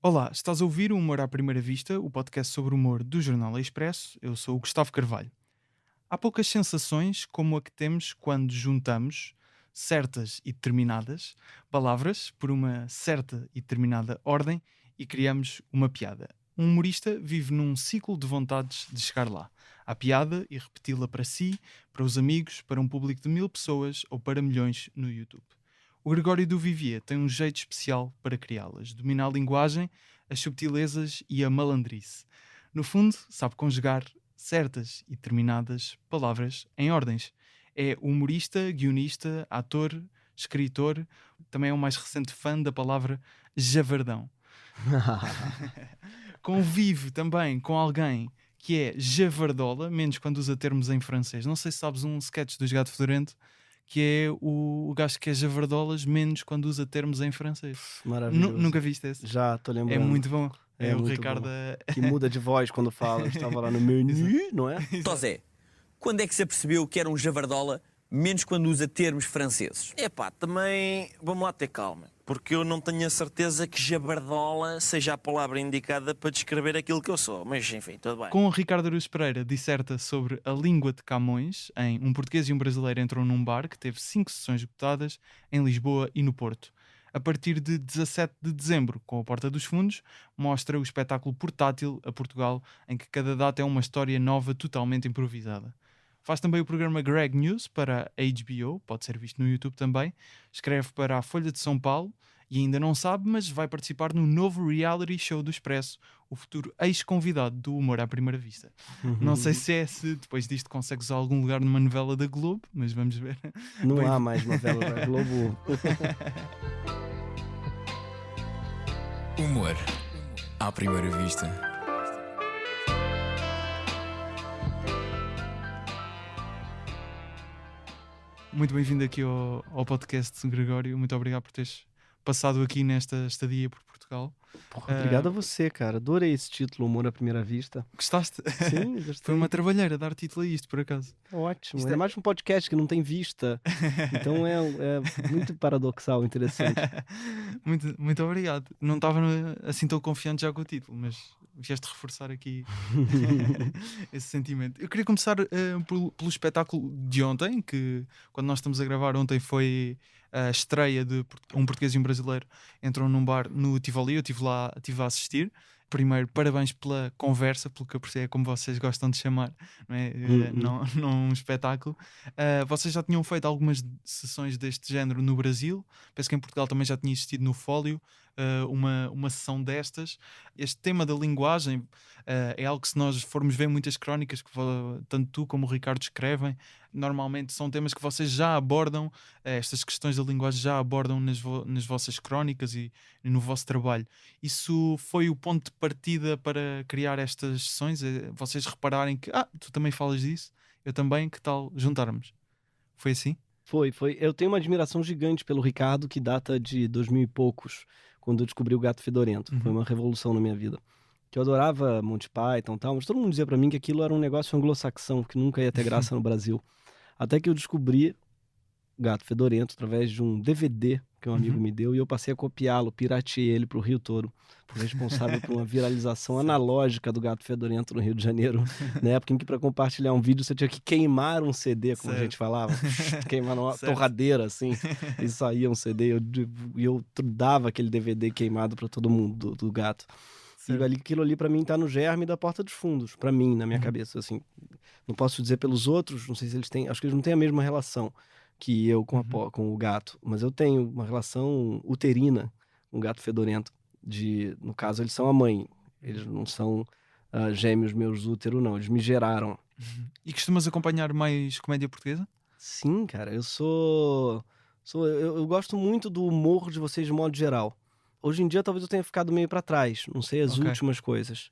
Olá, estás a ouvir o Humor à Primeira Vista, o podcast sobre humor do Jornal Expresso. Eu sou o Gustavo Carvalho. Há poucas sensações como a que temos quando juntamos certas e determinadas palavras por uma certa e determinada ordem e criamos uma piada. Um humorista vive num ciclo de vontades de chegar lá. À piada e repeti-la para si, para os amigos, para um público de 1000 pessoas ou para milhões no YouTube. O Gregório do Vivier tem um jeito especial para criá-las. Domina a linguagem, as subtilezas e a malandrice. No fundo, sabe conjugar certas e determinadas palavras em ordens. É humorista, guionista, ator, escritor. Também é o mais recente fã da palavra javardão. Convive também com alguém que é javardola, menos quando usa termos em francês. Não sei se sabes um sketch dos Gato Fedorento, que é o gajo que é javardolas, menos quando usa termos em francês. Maravilhoso. Nunca viste esse? Já, tô lembrando. É muito bom. É o muito Ricardo bom. Que muda de voz quando fala. Eu estava lá no menu, não é? Tosé, quando é que se apercebeu que era um javardola, menos quando usa termos franceses? Epá, também vamos lá ter calma, porque eu não tenho a certeza que jabardola seja a palavra indicada para descrever aquilo que eu sou, mas enfim, tudo bem. Com o Ricardo Aruz Pereira disserta sobre a língua de Camões, em Um Português e um Brasileiro Entram num Bar, que teve 5 sessões esgotadas em Lisboa e no Porto. A partir de 17 de dezembro, com a Porta dos Fundos, mostra o espetáculo portátil a Portugal, em que cada data é uma história nova totalmente improvisada. Faz também o programa Greg News para a HBO, pode ser visto no YouTube também. Escreve para a Folha de São Paulo e ainda não sabe, mas vai participar no novo reality show do Expresso, o futuro ex-convidado do Humor à Primeira Vista. Não sei se depois disto consegues algum lugar numa novela da Globo, mas vamos ver. Não Bem, há mais novela da Globo. Humor à primeira vista. Muito bem-vindo aqui ao podcast, Gregório. Muito obrigado por teres passado aqui nesta estadia por Portugal. Porra, obrigado a você, cara. Adorei esse título, Humor à Primeira Vista. Gostaste? Sim, gostei. Foi uma trabalheira dar título a isto, por acaso. Ótimo. Isto É mais um podcast que não tem vista. Então é muito paradoxal, interessante. Muito obrigado. Não estava assim tão confiante já com o título, mas vieste reforçar aqui esse sentimento. Eu queria começar pelo espetáculo de ontem, que quando nós estamos a gravar ontem foi a estreia de Um Português e um Brasileiro Entram num Bar no Tivoli. Eu estive lá, estive a assistir. Primeiro, parabéns pela conversa, pelo que eu percebo, é como vocês gostam de chamar, não é? Não um espetáculo. Vocês já tinham feito algumas sessões deste género no Brasil. Penso que em Portugal também já tinha existido no Fólio uma sessão destas. Este tema da linguagem é algo que, se nós formos ver muitas crónicas que tanto tu como o Ricardo escrevem, normalmente são temas que vocês já abordam, estas questões da linguagem já abordam nas vossas crónicas e no vosso trabalho. Isso foi o ponto de partida para criar estas sessões? Vocês repararem que tu também falas disso, eu também, que tal juntarmos? Foi assim? Foi. Eu tenho uma admiração gigante pelo Ricardo, que data de 2000 e poucos, quando eu descobri o Gato Fedorento. Foi uma revolução na minha vida. Que eu adorava Monty Python e tal, mas todo mundo dizia pra mim que aquilo era um negócio anglo-saxão, que nunca ia ter graça no Brasil. Até que eu descobri Gato Fedorento através de um DVD que um amigo me deu, e eu passei a copiá-lo, pirateei ele pro Rio todo. Fui responsável por uma viralização analógica do Gato Fedorento no Rio de Janeiro, na época em que, para compartilhar um vídeo, você tinha que queimar um CD, como a gente falava, queimar uma torradeira, assim, e saía um CD, e eu dava aquele DVD queimado para todo mundo do Gato. E aquilo ali pra mim tá no germe da Porta dos Fundos, pra mim, na minha cabeça, assim. Não posso dizer pelos outros, não sei se eles têm, acho que eles não têm a mesma relação que eu com o gato, mas eu tenho uma relação uterina com o Gato Fedorento. No caso, eles são a mãe, eles não são gêmeos meus útero, não, eles me geraram. E costumas acompanhar mais comédia portuguesa? Sim, cara, eu gosto muito do humor de vocês de modo geral. Hoje em dia talvez eu tenha ficado meio pra trás, não sei as últimas coisas.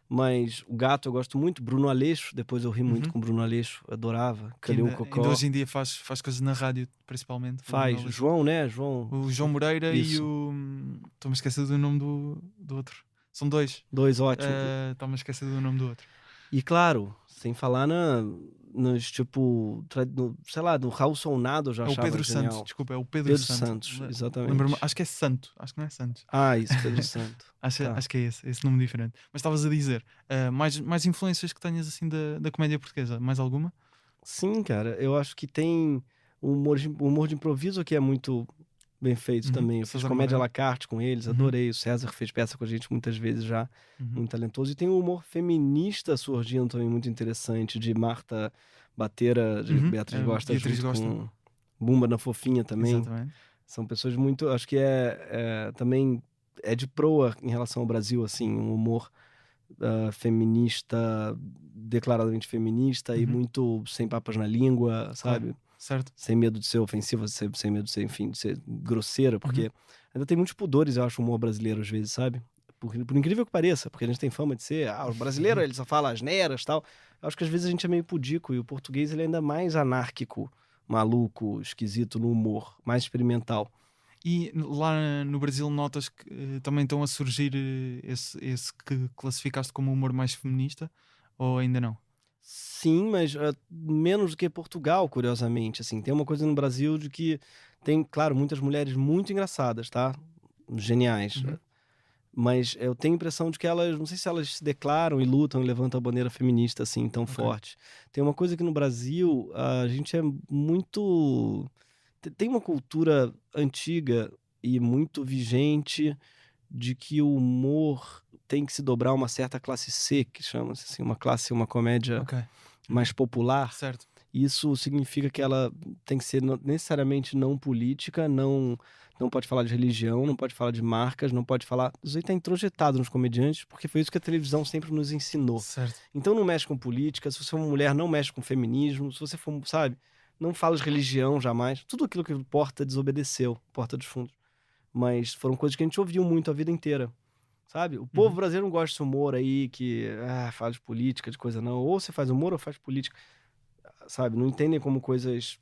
Mas o Gato eu gosto muito, Bruno Aleixo, depois eu ri muito com Bruno Aleixo, adorava. Calhou o Cocó. Ainda hoje em dia faz coisas na rádio, principalmente. Faz, João, né? O João Moreira. Isso. E o... Estou-me a esquecer do nome do outro. São dois. Ótimo. Estou-me a esquecer do nome do outro. E claro, sem falar nos tipo, sei lá, do Raul Solnado eu já É o achava Pedro genial. Santos, desculpa, é o Pedro Pedro Santos. Santos, exatamente. Lembro-me, acho que é Santo, acho que não é Santos. Isso, Pedro Santo. Acho, Tá. acho que é esse nome diferente. Mas estavas a dizer, mais influências que tenhas assim da comédia portuguesa, mais alguma? Sim, cara, eu acho que tem o humor de improviso que é muito bem feito também. Eu fiz César comédia à Mourão. la carte com eles, adorei. O César fez peça com a gente muitas vezes já, muito talentoso. E tem o humor feminista surgindo também muito interessante, de Marta Batera, de Beatriz Gosta, Beatriz junto Gosta. com Bumba na Fofinha também. Exatamente. São pessoas muito, acho que também é de proa em relação ao Brasil, assim, um humor feminista, declaradamente feminista e muito sem papas na língua, sabe? Certo. Sem medo de ser ofensiva, sem medo de ser, enfim, de ser grosseira, porque ainda tem muitos pudores, eu acho, o humor brasileiro às vezes, sabe? Por incrível que pareça, porque a gente tem fama de ser, o brasileiro ele só fala asneiras e tal. Eu acho que às vezes a gente é meio pudico e o português ele é ainda mais anárquico, maluco, esquisito no humor, mais experimental. E lá no Brasil notas que também estão a surgir esse que classificaste como humor mais feminista, ou ainda não? Sim, mas menos do que Portugal, curiosamente. Assim, tem uma coisa no Brasil de que tem, claro, muitas mulheres muito engraçadas, tá? Geniais. Mas eu tenho a impressão de que elas, não sei se elas se declaram e lutam e levantam a bandeira feminista assim tão forte. Tem uma coisa que no Brasil a gente é muito... Tem uma cultura antiga e muito vigente de que o humor tem que se dobrar a uma certa classe C, que chama-se assim, uma comédia Ok. mais popular. Certo. Isso significa que ela tem que ser necessariamente não política, não pode falar de religião, não pode falar de marcas, não pode falar... Isso aí está introjetado nos comediantes, porque foi isso que a televisão sempre nos ensinou. Certo. Então não mexe com política, se você é uma mulher, não mexe com feminismo, se você for, sabe, não fala de religião jamais. Tudo aquilo que o Porta desobedeceu, Porta dos Fundos. Mas foram coisas que a gente ouviu muito a vida inteira, sabe? O povo brasileiro não gosta desse humor aí que fala de política, de coisa não. Ou você faz humor ou faz política, sabe? Não entendem como coisas...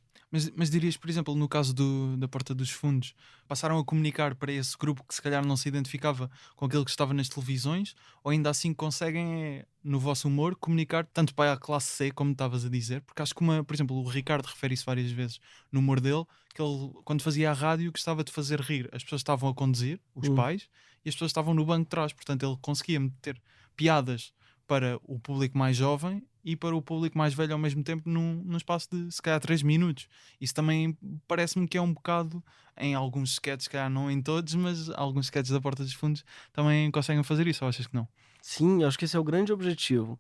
Mas dirias, por exemplo, no caso da Porta dos Fundos, passaram a comunicar para esse grupo que se calhar não se identificava com aquilo que estava nas televisões, ou ainda assim conseguem, no vosso humor, comunicar tanto para a classe C, como estavas a dizer? Porque acho que, por exemplo, o Ricardo refere isso várias vezes no humor dele, que ele, quando fazia a rádio, gostava de fazer rir. As pessoas estavam a conduzir, os pais, e as pessoas estavam no banco de trás. Portanto, ele conseguia meter piadas para o público mais jovem e para o público mais velho ao mesmo tempo num espaço de, se calhar, 3 minutos. Isso também parece-me que é um bocado, em alguns sketches, se calhar não em todos, mas alguns sketches da Porta dos Fundos também conseguem fazer isso, ou achas que não? Sim, acho que esse é o grande objetivo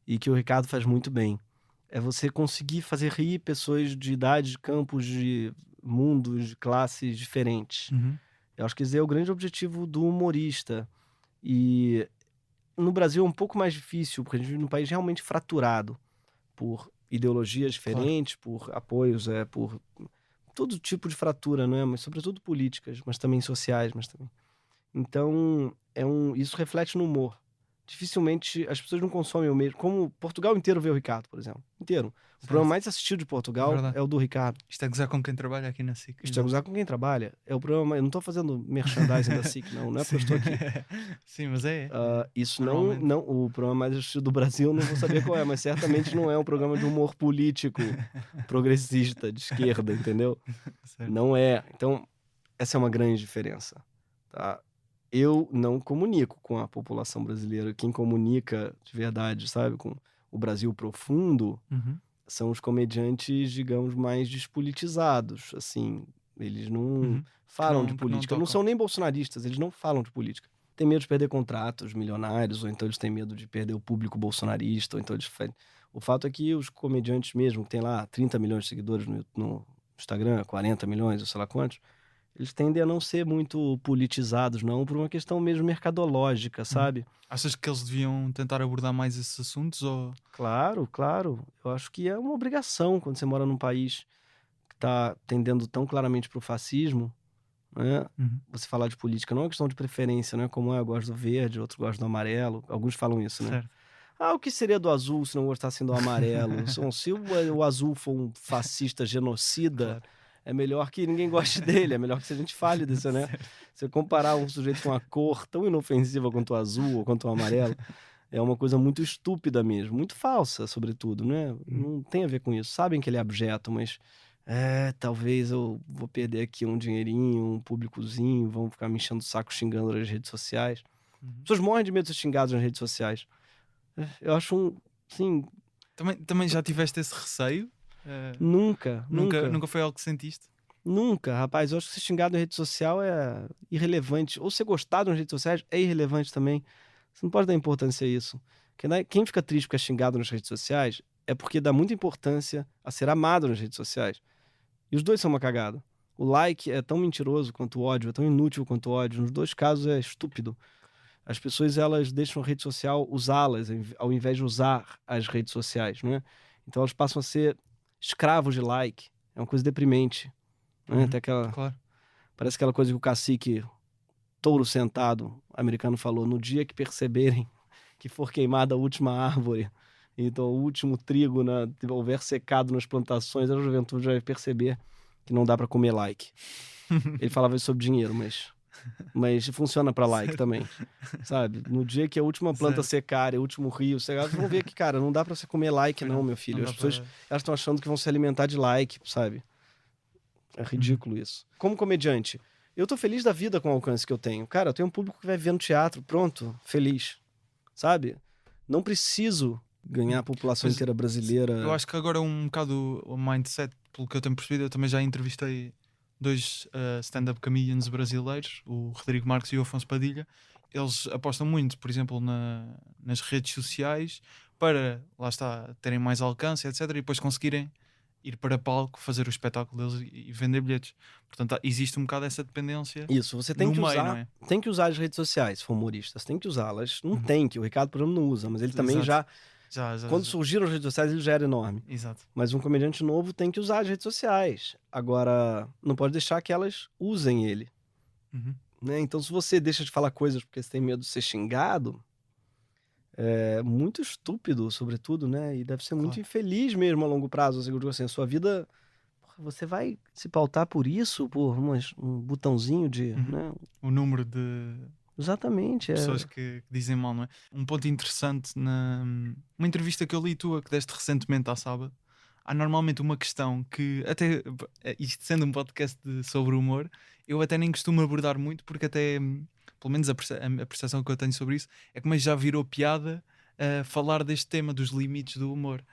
e que o Ricardo faz muito bem. É você conseguir fazer rir pessoas de idade, de campos, de mundos, de classes diferentes. Eu acho que esse é o grande objetivo do humorista. E no Brasil é um pouco mais difícil, porque a gente vive num país realmente fraturado por ideologias diferentes, por apoios, por todo tipo de fratura, não é? Mas sobretudo políticas, mas também sociais, mas também. Então, isso reflete no humor. Dificilmente as pessoas não consomem o mesmo. Como Portugal inteiro vê o Ricardo, por exemplo. Inteiro. O programa mais assistido de Portugal é o do Ricardo. Isto é gozar com quem trabalha aqui na SIC. Isto é gozar com quem trabalha. É o programa. Eu não estou fazendo merchandising da SIC, não. Não é porque eu estou aqui. Sim, mas é. Isso não. O programa mais assistido do Brasil, não vou saber qual é, mas certamente não é um programa de humor político progressista, de esquerda, entendeu? Certo. Não é. Então, essa é uma grande diferença. Tá? Eu não comunico com a população brasileira. Quem comunica de verdade, sabe, com o Brasil profundo, são os comediantes, digamos, mais despolitizados. Assim, eles não falam de política. Não são nem bolsonaristas, eles não falam de política. Tem medo de perder contratos milionários, ou então eles têm medo de perder o público bolsonarista, ou então eles... O fato é que os comediantes mesmo, que tem lá 30 milhões de seguidores no Instagram, 40 milhões, ou sei lá quantos, eles tendem a não ser muito politizados, não, por uma questão mesmo mercadológica, sabe? Achas que eles deviam tentar abordar mais esses assuntos? Ou... Claro, claro. Eu acho que é uma obrigação quando você mora num país que está tendendo tão claramente para o fascismo, né? Você falar de política não é uma questão de preferência, não é como eu gosto do verde, outro gosta do amarelo. Alguns falam isso, né? Certo. O que seria do azul se não gostassem do amarelo? Se o azul for um fascista genocida... Claro. É melhor que ninguém goste dele, é melhor que a gente fale disso, né? Você comparar um sujeito com uma cor tão inofensiva quanto o azul ou quanto o amarelo. É uma coisa muito estúpida mesmo, muito falsa, sobretudo, né? Não tem a ver com isso. Sabem que ele é abjeto, mas talvez eu vou perder aqui um dinheirinho, um públicozinho, vão ficar me enchendo o saco xingando nas redes sociais. As pessoas morrem de medo de ser xingadas nas redes sociais. Eu acho assim, Também já tiveste esse receio? nunca. Nunca foi algo que sentiste? Nunca, rapaz. Eu acho que ser xingado em rede social é irrelevante. Ou ser gostado nas redes sociais é irrelevante também. Você não pode dar importância a isso. Quem fica triste porque é xingado nas redes sociais é porque dá muita importância a ser amado nas redes sociais. E os dois são uma cagada. O like é tão mentiroso quanto o ódio, é tão inútil quanto o ódio. Nos dois casos é estúpido. As pessoas, elas deixam a rede social usá-las ao invés de usar as redes sociais, né? Então elas passam a ser escravos de like. É uma coisa deprimente. Né? Até Claro. parece aquela coisa que o cacique touro sentado americano falou: no dia que perceberem que for queimada a última árvore, então o último trigo houver secado nas plantações, a juventude vai perceber que não dá para comer like. Ele falava isso sobre dinheiro, mas funciona para like também, sabe? No dia que a última planta secar e o último rio secar, vocês vão ver que, cara, não dá para você comer like não, meu filho. As pessoas, elas estão achando que vão se alimentar de like, sabe? É ridículo isso. Como comediante, eu tô feliz da vida com o alcance que eu tenho. Cara, eu tenho um público que vai ver no teatro, pronto, feliz. Sabe? Não preciso ganhar a população inteira brasileira. Eu acho que agora é um bocado o mindset, pelo que eu tenho percebido. Eu também já entrevistei 2 stand-up comedians brasileiros, o Rodrigo Marques e o Afonso Padilha. Eles apostam muito, por exemplo, nas redes sociais para, lá está, terem mais alcance, etc. E depois conseguirem ir para palco, fazer o espetáculo deles e vender bilhetes. Portanto, existe um bocado essa dependência. Isso, você tem que meio, usar, não é? tem que usar as redes sociais, se for humorista. Você tem que usá-las. Não tem que, o Ricardo, por exemplo, não usa, mas ele também Exato. quando surgiram as redes sociais, ele já era enorme. Exato. Mas um comediante novo tem que usar as redes sociais. Agora, não pode deixar que elas usem ele. Né? Então, se você deixa de falar coisas porque você tem medo de ser xingado, é muito estúpido, sobretudo, né? E deve ser muito infeliz mesmo a longo prazo. Assim, a sua vida, você vai se pautar por isso, por um botãozinho de... Né? O número de Exatamente. pessoas que dizem mal, não é? Um ponto interessante uma entrevista que eu li tua, que deste recentemente à Sábado, há normalmente uma questão que até, isto sendo um podcast sobre humor, eu até nem costumo abordar muito, porque até, pelo menos a percepção que eu tenho sobre isso, é que já virou piada falar deste tema dos limites do humor.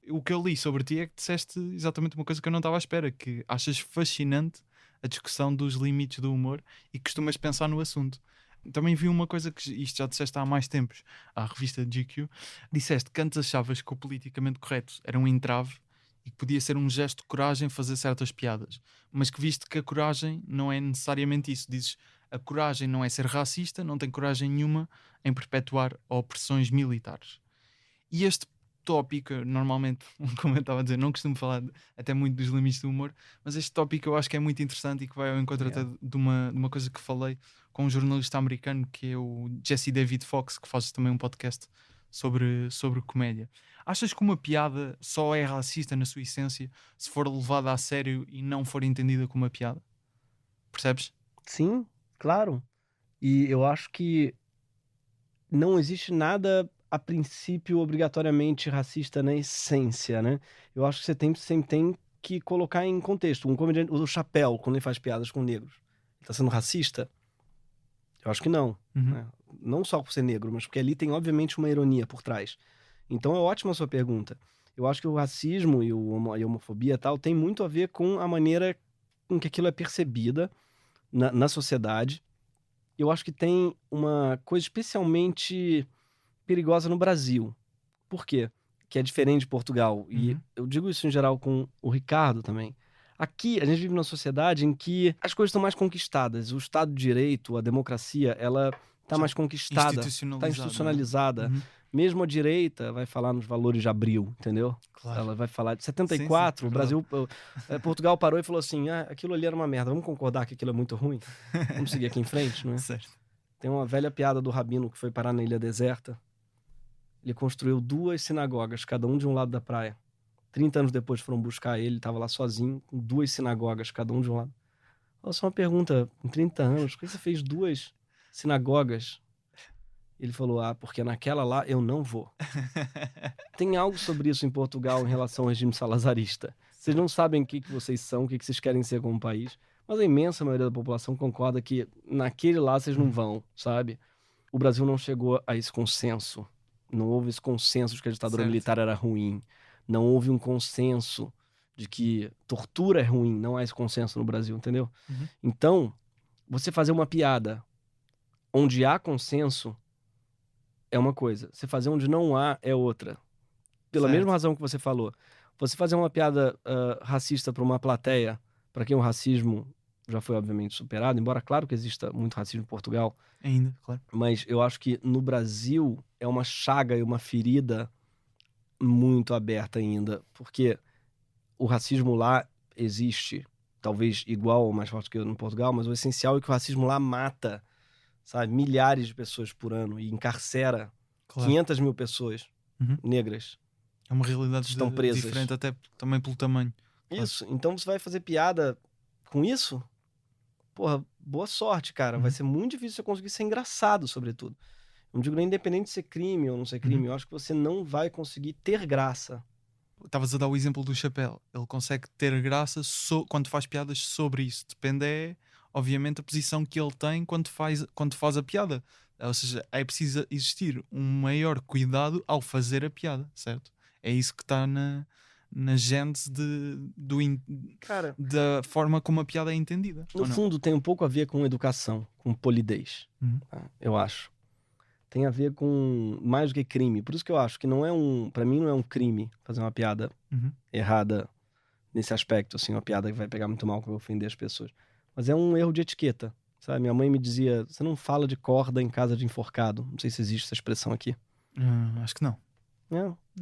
O que eu li sobre ti é que disseste exatamente uma coisa que eu não estava à espera, que achas fascinante a discussão dos limites do humor e costumas pensar no assunto. Também vi uma coisa que isto já disseste há mais tempos à revista GQ. Disseste que antes achavas que o politicamente correto era um entrave e que podia ser um gesto de coragem fazer certas piadas, mas que viste que a coragem não é necessariamente isso. Dizes, a coragem não é ser racista, não tem coragem nenhuma em perpetuar opressões militares. E este tópico, normalmente, como eu estava a dizer, não costumo falar até muito dos limites do humor, mas este tópico eu acho que é muito interessante e que vai ao encontro até de uma coisa que falei com um jornalista americano, que é o Jesse David Fox, que faz também um podcast sobre comédia. Achas que uma piada só é racista na sua essência se for levada a sério e não for entendida como uma piada? Percebes? Sim, claro. E eu acho que não existe nada a princípio obrigatoriamente racista na essência, né? Eu acho que você sempre tem que colocar em contexto. Um comediante, o Chappelle, quando ele faz piadas com negros, ele tá sendo racista? Eu acho que não. Né? Não só por ser negro, mas porque ali tem obviamente uma ironia por trás. Então é ótima a sua pergunta. Eu acho que o racismo e a homofobia e tal tem muito a ver com a maneira com que aquilo é percebida na sociedade. Eu acho que tem uma coisa especialmente perigosa no Brasil. Por quê? Que é diferente de Portugal. E eu digo isso em geral com o Ricardo também. Aqui, a gente vive numa sociedade em que as coisas estão mais conquistadas. O Estado de Direito, a democracia, ela está mais conquistada. Está institucionalizada. Né? Mesmo a direita vai falar nos valores de Abril, entendeu? Claro. Ela vai falar de 74, sim, o Brasil... Portugal parou e falou assim, aquilo ali era uma merda, vamos concordar que aquilo é muito ruim? Vamos seguir aqui em frente, não é? Certo. Tem uma velha piada do Rabino que foi parar na Ilha Deserta. Ele construiu 2 sinagogas, cada um de um lado da praia. 30 anos depois foram buscar ele estava lá sozinho, com 2 sinagogas, cada um de um lado. Olha só uma pergunta, em 30 anos, por que você fez 2 sinagogas? Ele falou, porque naquela lá eu não vou. Tem algo sobre isso em Portugal em relação ao regime salazarista. Vocês não sabem o que vocês são, o que vocês querem ser como país, mas a imensa maioria da população concorda que naquele lá vocês não vão, sabe? O Brasil não chegou a esse consenso. Não houve esse consenso de que a ditadura Certo. militar era ruim. Não houve um consenso de que tortura é ruim. Não há esse consenso no Brasil, entendeu? Uhum. Então, você fazer uma piada onde há consenso é uma coisa. Você fazer onde não há é outra. Pela Certo. mesma razão que você falou. Você fazer uma piada racista para uma plateia, para quem o racismo já foi obviamente superado, embora claro que exista muito racismo em Portugal, Ainda, claro. mas eu acho que no Brasil é uma chaga e uma ferida muito aberta ainda, porque o racismo lá existe, talvez igual ou mais forte que no Portugal, mas o essencial é que o racismo lá mata, sabe, milhares de pessoas por ano e encarcera Claro. 500 mil pessoas Uhum. negras. É uma realidade Estão presas. diferente até também pelo tamanho. Claro. Isso, então você vai fazer piada com isso? Porra, boa sorte, cara. Vai ser muito difícil você conseguir ser engraçado, sobretudo. Eu não digo nem independente de ser crime ou não ser crime. Eu acho que você não vai conseguir ter graça. Estavas a dar o exemplo do Chapéu. Ele consegue ter graça quando faz piadas sobre isso. Depende, obviamente, da posição que ele tem quando faz a piada. Ou seja, é preciso existir um maior cuidado ao fazer a piada, certo? É isso que está na gênese Cara, da forma como a piada é entendida. no ou não? fundo tem um pouco a ver com educação, com polidez, Uhum. tá? Eu acho. Tem a ver com mais do que crime. Por isso que eu acho que pra mim não é um crime fazer uma piada Uhum. errada nesse aspecto, assim, uma piada que vai pegar muito mal, que vai ofender as pessoas. Mas é um erro de etiqueta, sabe? Minha mãe me dizia, você não fala de corda em casa de enforcado. Não sei se existe essa expressão aqui. Acho que não.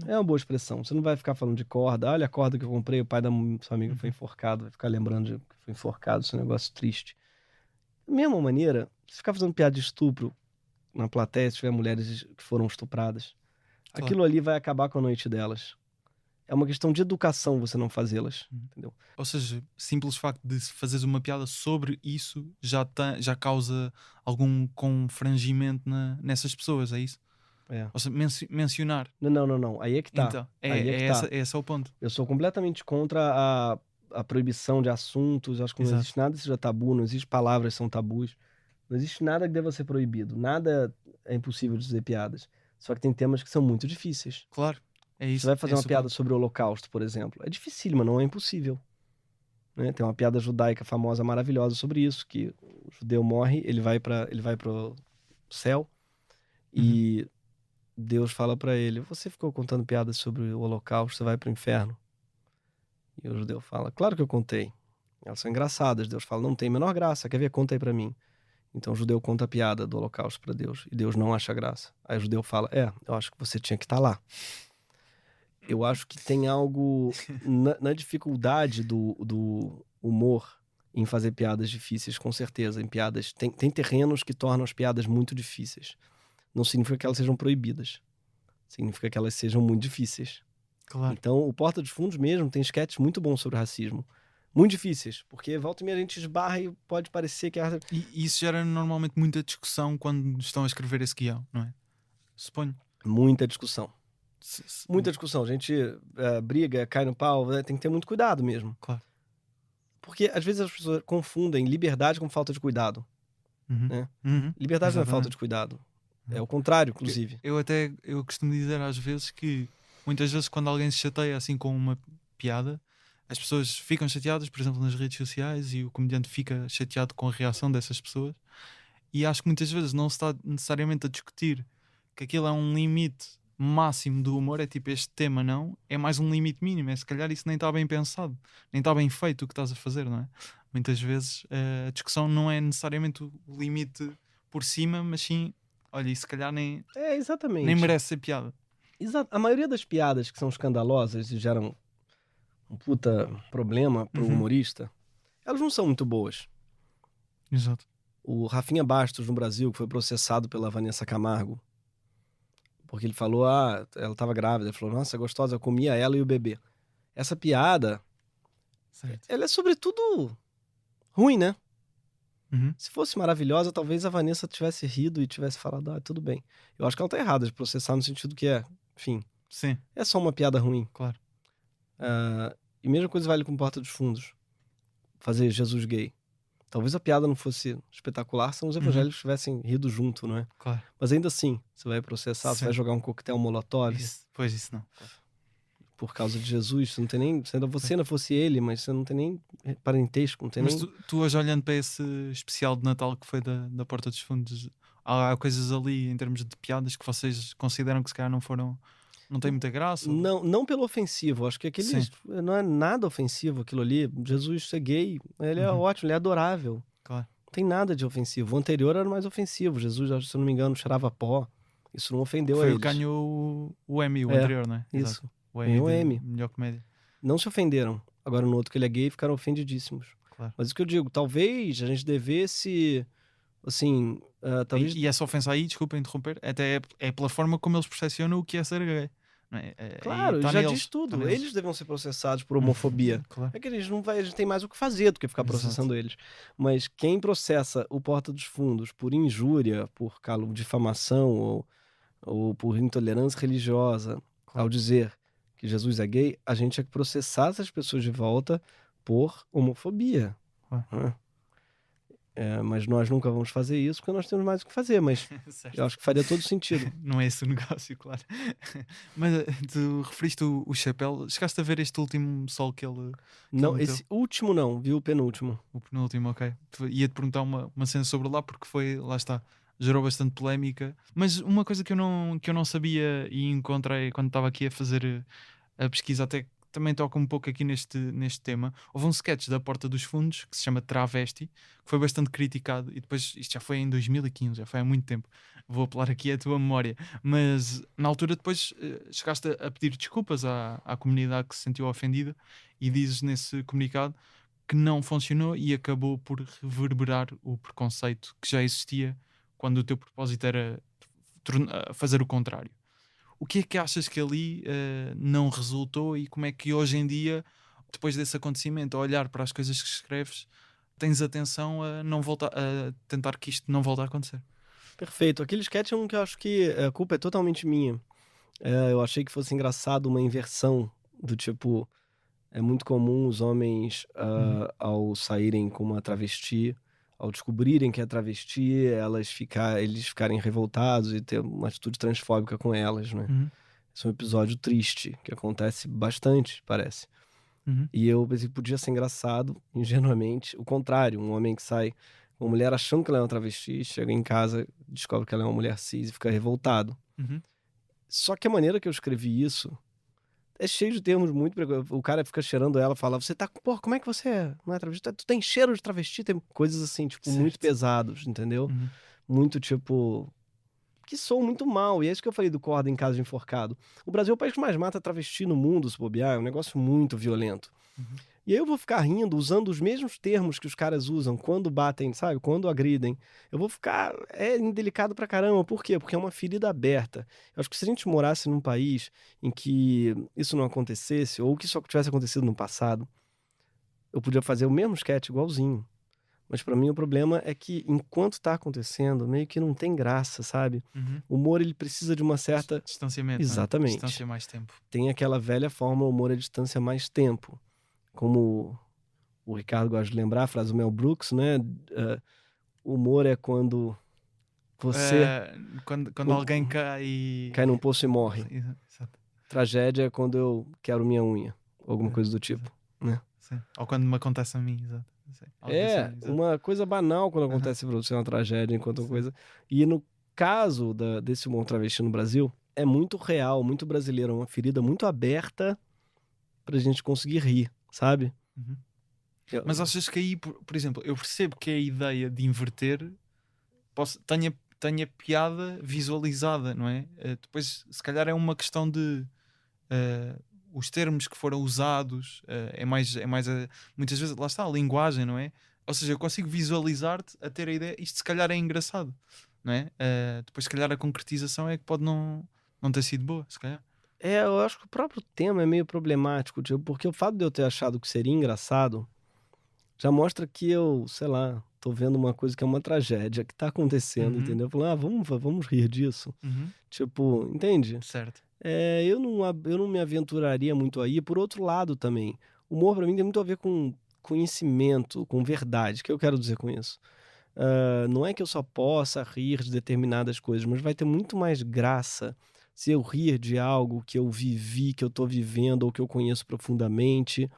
É uma boa expressão. Você não vai ficar falando de corda. Olha a corda que eu comprei, o pai da sua amiga foi enforcado. Vai ficar lembrando de que foi enforcado, esse negócio triste. Da mesma maneira, se ficar fazendo piada de estupro na plateia, se tiver mulheres que foram estupradas, Claro. aquilo ali vai acabar com a noite delas. É uma questão de educação você não fazê-las, entendeu? Ou seja, simples facto de fazeres uma piada sobre isso já causa algum confrangimento nessas pessoas, é isso? É. Ou seja, mencionar. Não. Aí é que tá. Então, Aí é que tá. esse é o ponto. Eu sou completamente contra a proibição de assuntos. Acho que não Exato. existe nada que seja tabu, não existe palavras que são tabus. Não existe nada que deva ser proibido. Nada é impossível de dizer piadas. Só que tem temas que são muito difíceis. Claro, é isso. Você vai fazer é uma esse o piada ponto. sobre o Holocausto, por exemplo. É difícil, mas não é impossível. Né? Tem uma piada judaica famosa, maravilhosa sobre isso, que o judeu morre, ele vai pro céu e Deus fala pra ele, você ficou contando piadas sobre o Holocausto, você vai pro inferno. E o judeu fala, claro que eu contei. Elas são engraçadas. Deus fala, não tem a menor graça, quer ver? Conta aí pra mim. Então o judeu conta a piada do Holocausto pra Deus e Deus não acha graça. Aí o judeu fala, eu acho que você tinha que estar lá. Eu acho que tem algo na dificuldade do humor em fazer piadas difíceis, com certeza. Em piadas tem terrenos que tornam as piadas muito difíceis. Não significa que elas sejam proibidas. Significa que elas sejam muito difíceis. Claro. Então, o Porta dos Fundos mesmo tem sketches muito bons sobre racismo. Muito difíceis, porque volta e meia a gente esbarra e pode parecer que é... E isso gera normalmente muita discussão quando estão a escrever esse guião, não é? Suponho. Muita discussão. Se- Muita discussão. A gente briga, cai no pau, tem que ter muito cuidado mesmo. Claro. Porque às vezes as pessoas confundem liberdade com falta de cuidado. Uhum. né? Uhum. Liberdade não é Exatamente. falta de cuidado. É o contrário, inclusive. Eu costumo dizer às vezes que muitas vezes quando alguém se chateia assim com uma piada, as pessoas ficam chateadas, por exemplo, nas redes sociais, e o comediante fica chateado com a reação dessas pessoas, e acho que muitas vezes não se está necessariamente a discutir que aquilo é um limite máximo do humor, é tipo, este tema não, é mais um limite mínimo, é se calhar isso nem está bem pensado, nem está bem feito o que estás a fazer, não é? Muitas vezes a discussão não é necessariamente o limite por cima, mas sim, olha, isso se calhar nem Exatamente. merece ser piada. A maioria das piadas que são escandalosas e geram um puta problema pro humorista, elas não são muito boas. Exato. O Rafinha Bastos, no Brasil, que foi processado pela Vanessa Camargo, porque ele falou, ela tava grávida, ele falou, nossa, gostosa, eu comia ela e o bebê. Essa piada, Certo. ela é sobretudo ruim, né? Uhum. Se fosse maravilhosa, talvez a Vanessa tivesse rido e tivesse falado, tudo bem. Eu acho que ela tá errada de processar no sentido que enfim, Sim, é só uma piada ruim. claro. E mesma coisa vale com Porta dos Fundos. Fazer Jesus gay. Talvez a piada não fosse espetacular se os evangélicos tivessem rido junto, não é? Claro. Mas ainda assim, você vai processar, você Sim. vai jogar um coquetel molotov Isso não. por causa de Jesus. Você não tem nem. Se você ainda fosse ele, mas você não tem nem parentesco, não tem Mas nem. tu hoje olhando para esse especial de Natal que foi da Porta dos Fundos, há coisas ali em termos de piadas que vocês consideram que se calhar não tem muita graça? Ou... Não pelo ofensivo. Acho que Sim. não é nada ofensivo aquilo ali. Jesus ser gay, ele é ótimo, ele é adorável. Claro. Não tem nada de ofensivo. O anterior era mais ofensivo. Jesus, se eu não me engano, cheirava pó. Isso não ofendeu a Foi eles. o que ganhou o Emmy, o É, anterior, não é? Isso. Exato. O Ganhou o Emmy Emmy. de melhor comédia. Não se ofenderam. Agora no outro que ele é gay, ficaram ofendidíssimos. Claro. Mas o que eu digo, talvez a gente devesse, assim, talvez... E essa ofensa aí, desculpa interromper, até é pela forma como eles percepcionam o que é ser gay. Não é? Claro, tá já neles, diz tudo. tá neles. Eles devem ser processados por homofobia. Claro. É que a gente tem mais o que fazer do que ficar Exato. processando eles. Mas quem processa o Porta dos Fundos por injúria, por difamação ou por intolerância religiosa, ao dizer que Jesus é gay, a gente é que processar essas pessoas de volta por homofobia. Claro. Mas nós nunca vamos fazer isso porque nós temos mais o que fazer, mas Certo. eu acho que faria todo sentido. Não é esse o negócio, claro. Mas tu referiste o chapéu, chegaste a ver este último sol que ele Não, meteu? esse último não, viu o penúltimo. O penúltimo, ok. Ia-te perguntar uma cena sobre lá porque foi, lá está, gerou bastante polémica. Mas uma coisa que eu não sabia e encontrei quando estava aqui a fazer a pesquisa, até que também toca um pouco aqui neste tema. Houve um sketch da Porta dos Fundos que se chama Travesti, que foi bastante criticado, e depois isto já foi em 2015, já foi há muito tempo. Vou apelar aqui a tua memória. Mas na altura depois chegaste a pedir desculpas à comunidade que se sentiu ofendida e dizes nesse comunicado que não funcionou e acabou por reverberar o preconceito que já existia quando o teu propósito era fazer o contrário. O que é que achas que ali não resultou e como é que hoje em dia, depois desse acontecimento, a olhar para as coisas que escreves, tens atenção a tentar que isto não volte a acontecer? Perfeito. Aquele sketch é um que eu acho que a culpa é totalmente minha. Eu achei que fosse engraçado uma inversão do tipo... É muito comum os homens, ao saírem com uma travesti, ao descobrirem que é travesti, eles ficarem revoltados e ter uma atitude transfóbica com elas, né? Esse é um episódio triste, que acontece bastante, parece. E eu pensei que podia ser engraçado, ingenuamente, o contrário, um homem que sai com uma mulher achando que ela é uma travesti, chega em casa, descobre que ela é uma mulher cis e fica revoltado. Só que a maneira que eu escrevi isso é cheio de termos muito... O cara fica cheirando ela, fala, você tá... Porra, como é que você não é travesti? Tu tem cheiro de travesti? Tem coisas assim, tipo, Certo. muito pesados, entendeu? Muito, tipo... Que soam muito mal. E é isso que eu falei do corda em caso de enforcado. O Brasil é o país que mais mata travesti no mundo, se bobear. É um negócio muito violento. E aí eu vou ficar rindo, usando os mesmos termos que os caras usam quando batem, sabe? Quando agridem. Eu vou ficar... É indelicado pra caramba. Por quê? Porque é uma ferida aberta. Eu acho que se a gente morasse num país em que isso não acontecesse, ou que isso tivesse acontecido no passado, eu podia fazer o mesmo sketch igualzinho. Mas pra mim o problema é que enquanto tá acontecendo, meio que não tem graça, sabe? O humor, ele precisa de uma certa... Distanciamento. Exatamente. Não é? Distância mais tempo. Tem aquela velha fórmula, o humor é distância mais tempo. Como o Ricardo gosta de lembrar, a frase do Mel Brooks, né? Humor é quando você Quando alguém cai num poço e morre. Exato. Tragédia é quando eu quero minha unha. Alguma coisa do tipo, né? Sim. Ou quando me acontece a mim, exato. Sim. Algo assim, exato. Uma coisa banal quando acontece pra você uma tragédia, enquanto uma coisa... E no caso desse humor travesti no Brasil, é muito real, muito brasileiro. É uma ferida muito aberta pra gente conseguir rir, sabe? Mas achas que aí, por exemplo, eu percebo que a ideia de inverter tenha piada visualizada, não é? Depois, se calhar é uma questão de os termos que foram usados, é mais muitas vezes, lá está, a linguagem, não é? Ou seja, eu consigo visualizar-te a ter a ideia, isto se calhar é engraçado, não é? Depois, se calhar, a concretização é que pode não ter sido boa, se calhar. Eu acho que o próprio tema é meio problemático, tipo, porque o fato de eu ter achado que seria engraçado já mostra que eu, sei lá, tô vendo uma coisa que é uma tragédia que tá acontecendo, entendeu? Falando, vamos rir disso. Tipo, entende? Certo. Eu não me aventuraria muito aí. Por outro lado também, humor pra mim tem muito a ver com conhecimento, com verdade. O que eu quero dizer com isso? Não é que eu só possa rir de determinadas coisas, mas vai ter muito mais graça se eu rir de algo que eu vivi, que eu tô vivendo ou que eu conheço profundamente,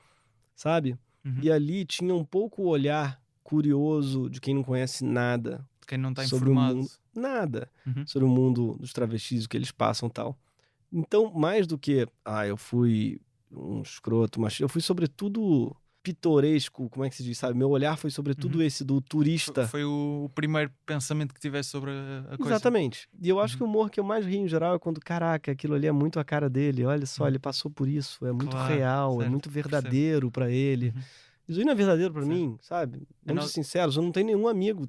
sabe? E ali tinha um pouco o olhar curioso de quem não conhece nada Quem não está sobre o informado. mundo, nada Uhum. sobre o mundo dos travestis, o que eles passam e tal. Então, mais do que, eu fui um escroto, mas eu fui sobretudo pitoresco, como é que se diz, sabe? Meu olhar foi sobretudo esse do turista. Foi o primeiro pensamento que tivesse sobre a coisa. Exatamente. E eu acho que o humor que eu mais rio em geral é quando, caraca, aquilo ali é muito a cara dele. Olha só, ele passou por isso. É muito Claro, real, é certo, muito verdadeiro pra ele. Isso aí não é verdadeiro pra Certo. mim, sabe? Vamos nós- ser sinceros, eu não tenho nenhum amigo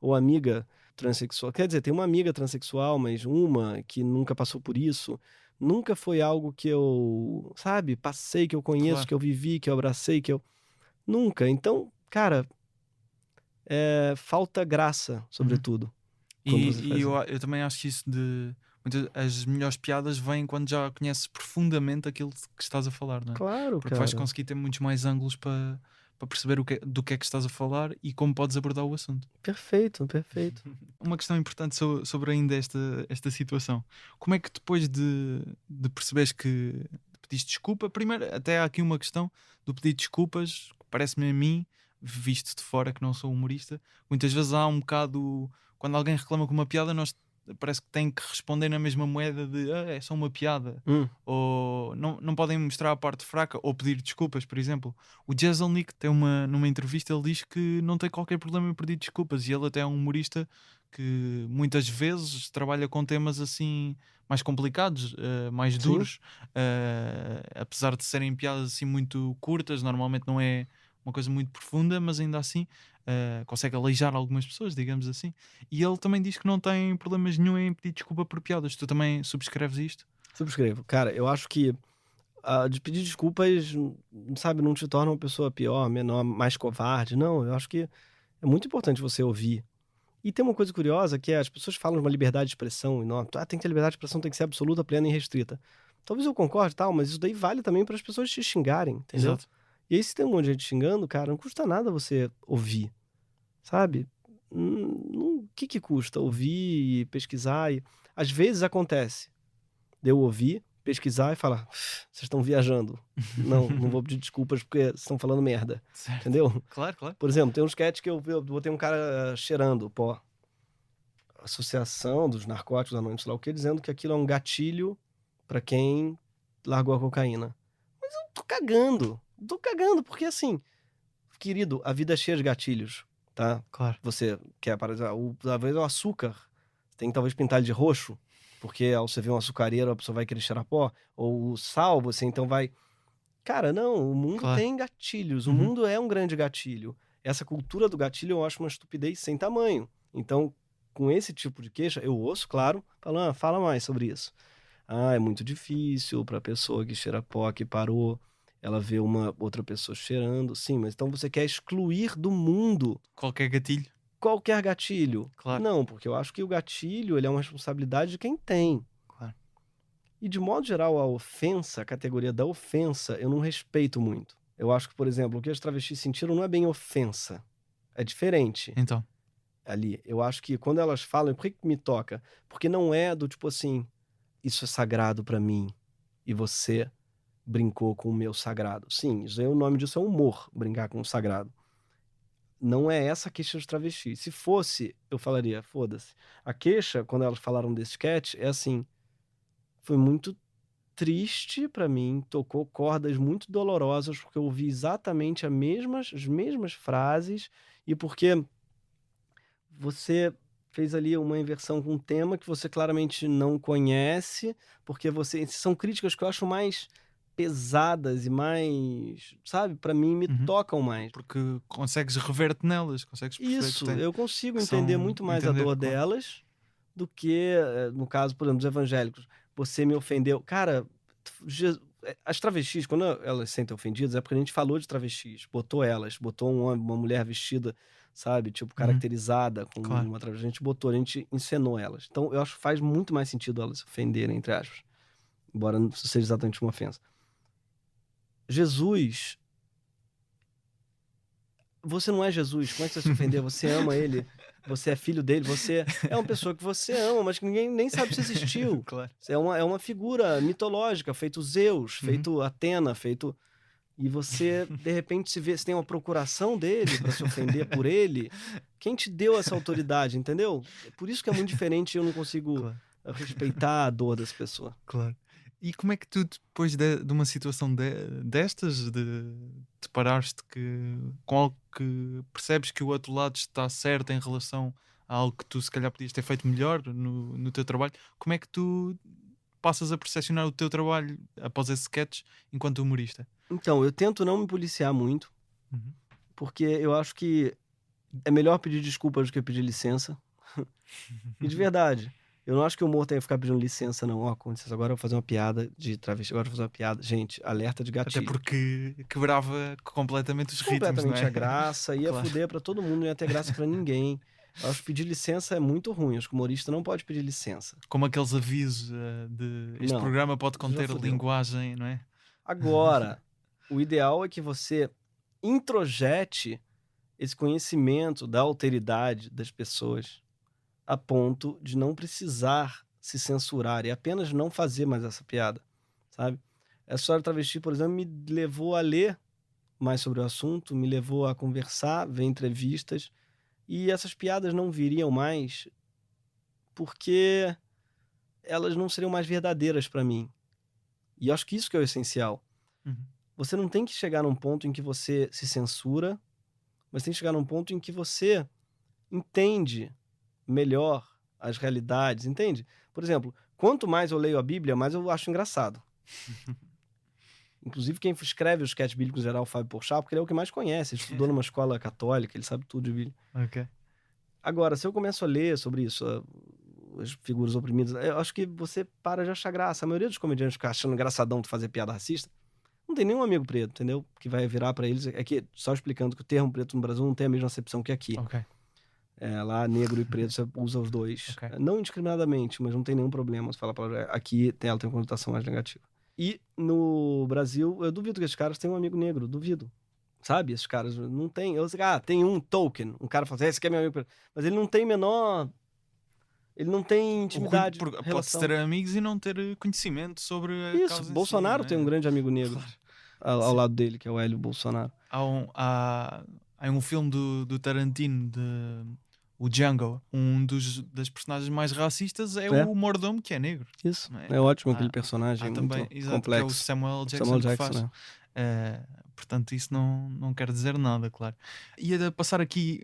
ou amiga transexual. Quer dizer, tem uma amiga transexual, mas uma que nunca passou por isso. Nunca foi algo que eu, sabe, passei, que eu conheço, Claro. que eu vivi, que eu abracei, que eu... Nunca. Então, cara, falta graça, sobretudo. quando você E faz eu também acho que isso de. As melhores piadas vêm quando já conheces profundamente aquilo que estás a falar, não é? Claro, Porque cara. vais conseguir ter muitos mais ângulos para perceber do que é que estás a falar e como podes abordar o assunto. Perfeito, perfeito. Uma questão importante sobre ainda esta situação. Como é que depois de perceberes que pediste desculpa, primeiro, até há aqui uma questão do pedir desculpas, parece-me a mim, visto de fora que não sou humorista, muitas vezes há um bocado, quando alguém reclama com uma piada, nós parece que tem que responder na mesma moeda de é só uma piada, ou não podem mostrar a parte fraca ou pedir desculpas, por exemplo. O Jeselnik tem numa entrevista, ele diz que não tem qualquer problema em pedir desculpas, e ele até é um humorista que muitas vezes trabalha com temas assim mais complicados, mais duros, apesar de serem piadas assim muito curtas, normalmente não é uma coisa muito profunda, mas ainda assim consegue aleijar algumas pessoas, digamos assim. E ele também diz que não tem problemas nenhum em pedir desculpa por piadas. Tu também subscreves isto? Subscrevo. Cara, eu acho que de pedir desculpas, sabe, não te torna uma pessoa pior, menor, mais covarde. Não, eu acho que é muito importante você ouvir. E tem uma coisa curiosa que é, as pessoas falam de uma liberdade de expressão enorme. Tem que ter liberdade de expressão, tem que ser absoluta, plena e restrita. Talvez eu concorde e tal, mas isso daí vale também para as pessoas te xingarem, entendeu? Exato. E aí, se tem um monte de gente xingando, cara, não custa nada você ouvir, sabe? O que custa ouvir e pesquisar? Às vezes acontece de eu ouvir, pesquisar e falar, vocês estão viajando. Não vou pedir desculpas porque vocês estão falando merda, Certo. entendeu? Claro. Por exemplo, tem um sketch que eu botei um cara cheirando pó. Associação dos Narcóticos Anônimos, sei lá o que, dizendo que aquilo é um gatilho pra quem largou a cocaína. Mas eu tô cagando, porque assim, querido, a vida é cheia de gatilhos, tá? Claro. Você quer, por exemplo, talvez o açúcar, tem que talvez pintar ele de roxo, porque ao você ver um açucareiro, a pessoa vai querer cheirar pó, ou o sal, você então vai... Cara, não, o mundo Claro. tem gatilhos, o mundo é um grande gatilho. Essa cultura do gatilho eu acho uma estupidez sem tamanho. Então, com esse tipo de queixa, eu ouço, claro, falando, fala mais sobre isso. É muito difícil para a pessoa que cheira pó, que parou, ela vê uma outra pessoa cheirando. Sim, mas então você quer excluir do mundo Qualquer gatilho. qualquer gatilho? Claro. Não, porque eu acho que o gatilho ele é uma responsabilidade de quem tem. Claro. E de modo geral, a categoria da ofensa, eu não respeito muito. Eu acho que, por exemplo, o que as travestis sentiram não é bem ofensa. É diferente. Então. Ali. Eu acho que quando elas falam, por que me toca? Porque não é do tipo assim, isso é sagrado pra mim e você brincou com o meu sagrado. Sim, isso aí, o nome disso é humor, brincar com o sagrado. Não é essa a queixa dos travestis. Se fosse, eu falaria, foda-se. A queixa, quando elas falaram desse sketch, é assim, foi muito triste pra mim, tocou cordas muito dolorosas, porque eu ouvi exatamente as mesmas frases e porque você fez ali uma inversão com um tema que você claramente não conhece, porque são críticas que eu acho mais pesadas e mais, sabe, pra mim me tocam mais. Porque consegues rever-te nelas, consegues perceber Isso, que eu consigo que entender são- muito mais a entender, dor claro. delas do que, no caso, por exemplo, dos evangélicos. Você me ofendeu. Cara, as travestis, quando elas se sentem ofendidas, é porque a gente falou de travestis, botou um homem, uma mulher vestida sabe? Tipo, caracterizada com Claro. uma a gente botou, a gente encenou elas. Então, eu acho que faz muito mais sentido elas se ofenderem, entre aspas. Embora não seja exatamente uma ofensa. Jesus... Você não é Jesus, como é que você vai se ofender? Você ama ele, você é filho dele, você é uma pessoa que você ama, mas que ninguém nem sabe se existiu. Claro. É uma figura mitológica, feito Zeus, feito Atena, feito... E você, de repente, se vê, se tem uma procuração dele para se ofender por ele. Quem te deu essa autoridade, entendeu? Por isso que é muito diferente e eu não consigo Claro. respeitar a dor dessa pessoa. Claro. E como é que tu, depois de uma situação destas, de deparaste com algo que percebes que o outro lado está certo em relação a algo que tu se calhar podias ter feito melhor no teu trabalho, como é que tu passas a percepcionar o teu trabalho após esse sketch enquanto humorista? Então, eu tento não me policiar muito, Uhum. porque eu acho que é melhor pedir desculpas do que pedir licença. E de verdade, eu não acho que o humor tem que ficar pedindo licença, não. Ó, com licença, agora eu vou fazer uma piada de travesti, agora eu vou fazer uma piada. Gente, alerta de Até gatilho. porque quebrava completamente os ritmos, não Completamente é? a graça, ia Claro. fuder pra todo mundo, não ia ter graça pra ninguém. Eu acho que pedir licença é muito ruim. Acho que o humorista não pode pedir licença. Como aqueles avisos de este Não, programa pode isso já conter fodeu. linguagem, não é? Agora, o ideal é que você introjete esse conhecimento da alteridade das pessoas a ponto de não precisar se censurar e apenas não fazer mais essa piada, sabe? Essa história do travesti, por exemplo, me levou a ler mais sobre o assunto, me levou a conversar, ver entrevistas, e essas piadas não viriam mais porque elas não seriam mais verdadeiras para mim. E eu acho que isso que é o essencial. Uhum. Você não tem que chegar num ponto em que você se censura, mas tem que chegar num ponto em que você entende melhor as realidades, entende? Por exemplo, quanto mais eu leio a Bíblia, mais eu acho engraçado. Inclusive, quem escreve os sketch bíblicos em geral, o Fábio Porchat, porque ele é o que mais conhece, ele estudou numa escola católica, ele sabe tudo de Bíblia. Ok. Agora, se eu começo a ler sobre isso, as figuras oprimidas, eu acho que você para de achar graça. A maioria dos comediantes fica achando engraçadão de fazer piada racista. Não tem nenhum amigo preto, entendeu? Que vai virar pra eles. É que, só explicando que o termo preto no Brasil não tem a mesma acepção que aqui. Ok. Lá, negro e preto, você usa os dois. Ok. Não indiscriminadamente, mas não tem nenhum problema. Você fala a palavra. Aqui ela tem uma conotação mais negativa. E no Brasil, eu duvido que esses caras tenham um amigo negro. Duvido. Sabe? Esses caras não tem. Tem um token. Um cara fala assim, esse aqui é meu amigo preto. Mas ele não tem menor. Ele não tem intimidade. Pode-se relação. ter amigos e não ter conhecimento sobre a Isso, causa em si, Bolsonaro não é? tem um grande amigo negro Claro. ao lado dele, que é o Hélio Bolsonaro. Há um filme do Tarantino, o Django, das personagens mais racistas é É. o mordomo, que é negro. Isso, Não é? é ótimo Há- aquele personagem, Há muito também, exato, complexo. que é o Samuel Jackson, Samuel que Jackson, faz. né? Portanto, isso não quer dizer nada, claro. Ia de passar aqui,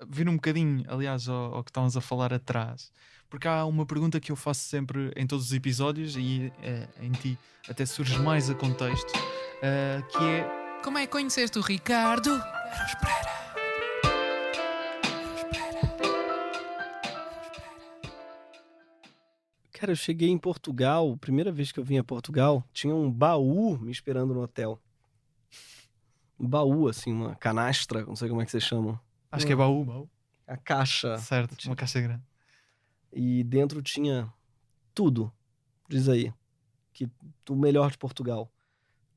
vir um bocadinho, aliás, ao que estávamos a falar atrás, porque há uma pergunta que eu faço sempre em todos os episódios e em ti até surge mais a contexto, que é: Como é que conheceste o Ricardo? Cara, eu cheguei em Portugal, primeira vez que eu vim a Portugal, tinha um baú me esperando no hotel. Um baú, assim, uma canastra, não sei como é que vocês chamam. acho que é baú. A caixa. Certo, uma caixa grande. E dentro tinha tudo, diz aí, que o melhor de Portugal.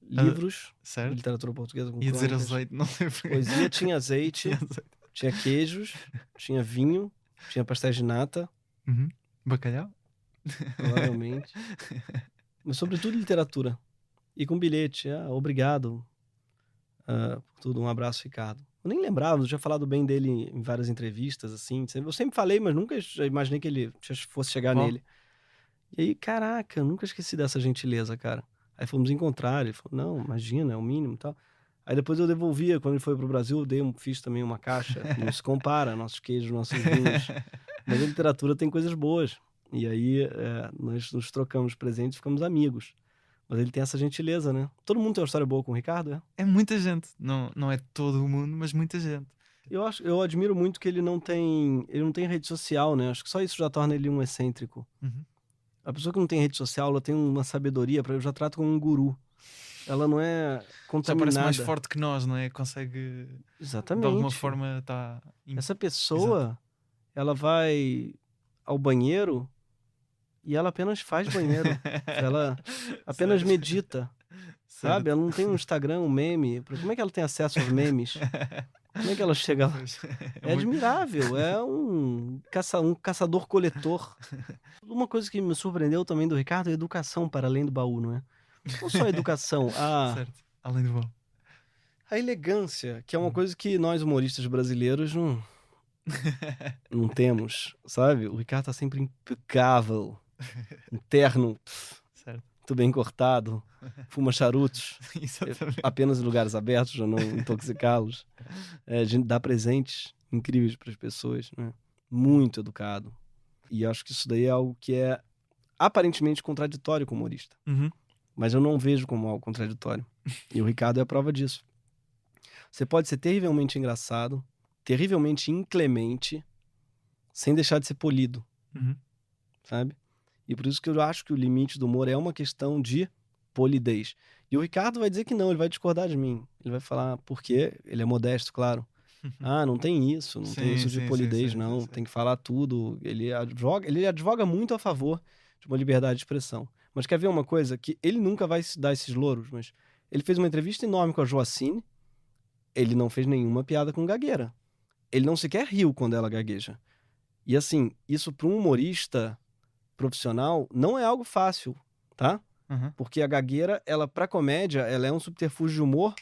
Livros de Certo? literatura portuguesa com Ia dizer crônicas. azeite, não sei porquê. Poesia tinha azeite, Tinha azeite. tinha queijos, tinha vinho, tinha pastéis de nata, Uhum. Bacalhau? provavelmente. Mas sobretudo literatura. E com bilhete. Obrigado por tudo. Um abraço, Ricardo. Eu nem lembrava, eu tinha falado bem dele em várias entrevistas, assim. Eu sempre falei, mas nunca imaginei que ele fosse chegar Bom. nele. E aí, caraca, eu nunca esqueci dessa gentileza, cara. Aí fomos encontrar, ele falou, não, imagina, é o mínimo e tal. Aí depois eu devolvia, quando ele foi pro Brasil, fiz também uma caixa. Não se compara, nossos queijos, nossos vinhos. Mas a literatura tem coisas boas. E aí nós nos trocamos presentes e ficamos amigos. Mas ele tem essa gentileza, né? Todo mundo tem uma história boa com o Ricardo, é? É muita gente, não é todo o mundo, mas muita gente. Eu admiro muito que ele não tem rede social, né? Acho que só isso já torna ele um excêntrico. Uhum. A pessoa que não tem rede social, ela tem uma sabedoria, eu já trato como um guru. ela não é Já contaminada. parece mais forte que nós, não é? Consegue, Exatamente. de alguma forma, tá Essa pessoa, ela vai ao banheiro e ela apenas faz banheiro. Ela apenas Certo. medita, sabe? Ela não tem um Instagram, um meme. Como é que ela tem acesso aos memes? Como é que ela chega lá? Pois. É admirável, é um caçador-coletor. Uma coisa que me surpreendeu também do Ricardo é a educação para além do baú, não é? Não só a educação, Certo. Além do bom. a elegância, que é uma coisa que nós humoristas brasileiros não temos, sabe? O Ricardo tá sempre impecável, um terno Certo. muito bem cortado, fuma charutos, Exatamente. apenas em lugares abertos, para não intoxicá-los. A gente dá presentes incríveis para as pessoas, né? Muito educado. E acho que isso daí é algo que é aparentemente contraditório com o humorista. Uhum. Mas eu não vejo como algo contraditório. E o Ricardo é a prova disso. Você pode ser terrivelmente engraçado, terrivelmente inclemente, sem deixar de ser polido, Uhum. sabe? E por isso que eu acho que o limite do humor é uma questão de polidez. E o Ricardo vai dizer que não, ele vai discordar de mim. Ele vai falar, porque ele é modesto, claro. Não tem isso, não tem Sim, isso de sim, polidez, sim, não. sim. Tem que falar tudo. Ele advoga muito a favor de uma liberdade de expressão. Mas quer ver uma coisa? Que ele nunca vai se dar esses louros, mas ele fez uma entrevista enorme com a Joacine, ele não fez nenhuma piada com gagueira. Ele não sequer riu quando ela gagueja. E assim, isso para um humorista profissional não é algo fácil, tá? Uhum. Porque a gagueira, ela pra comédia, ela é um subterfúgio de humor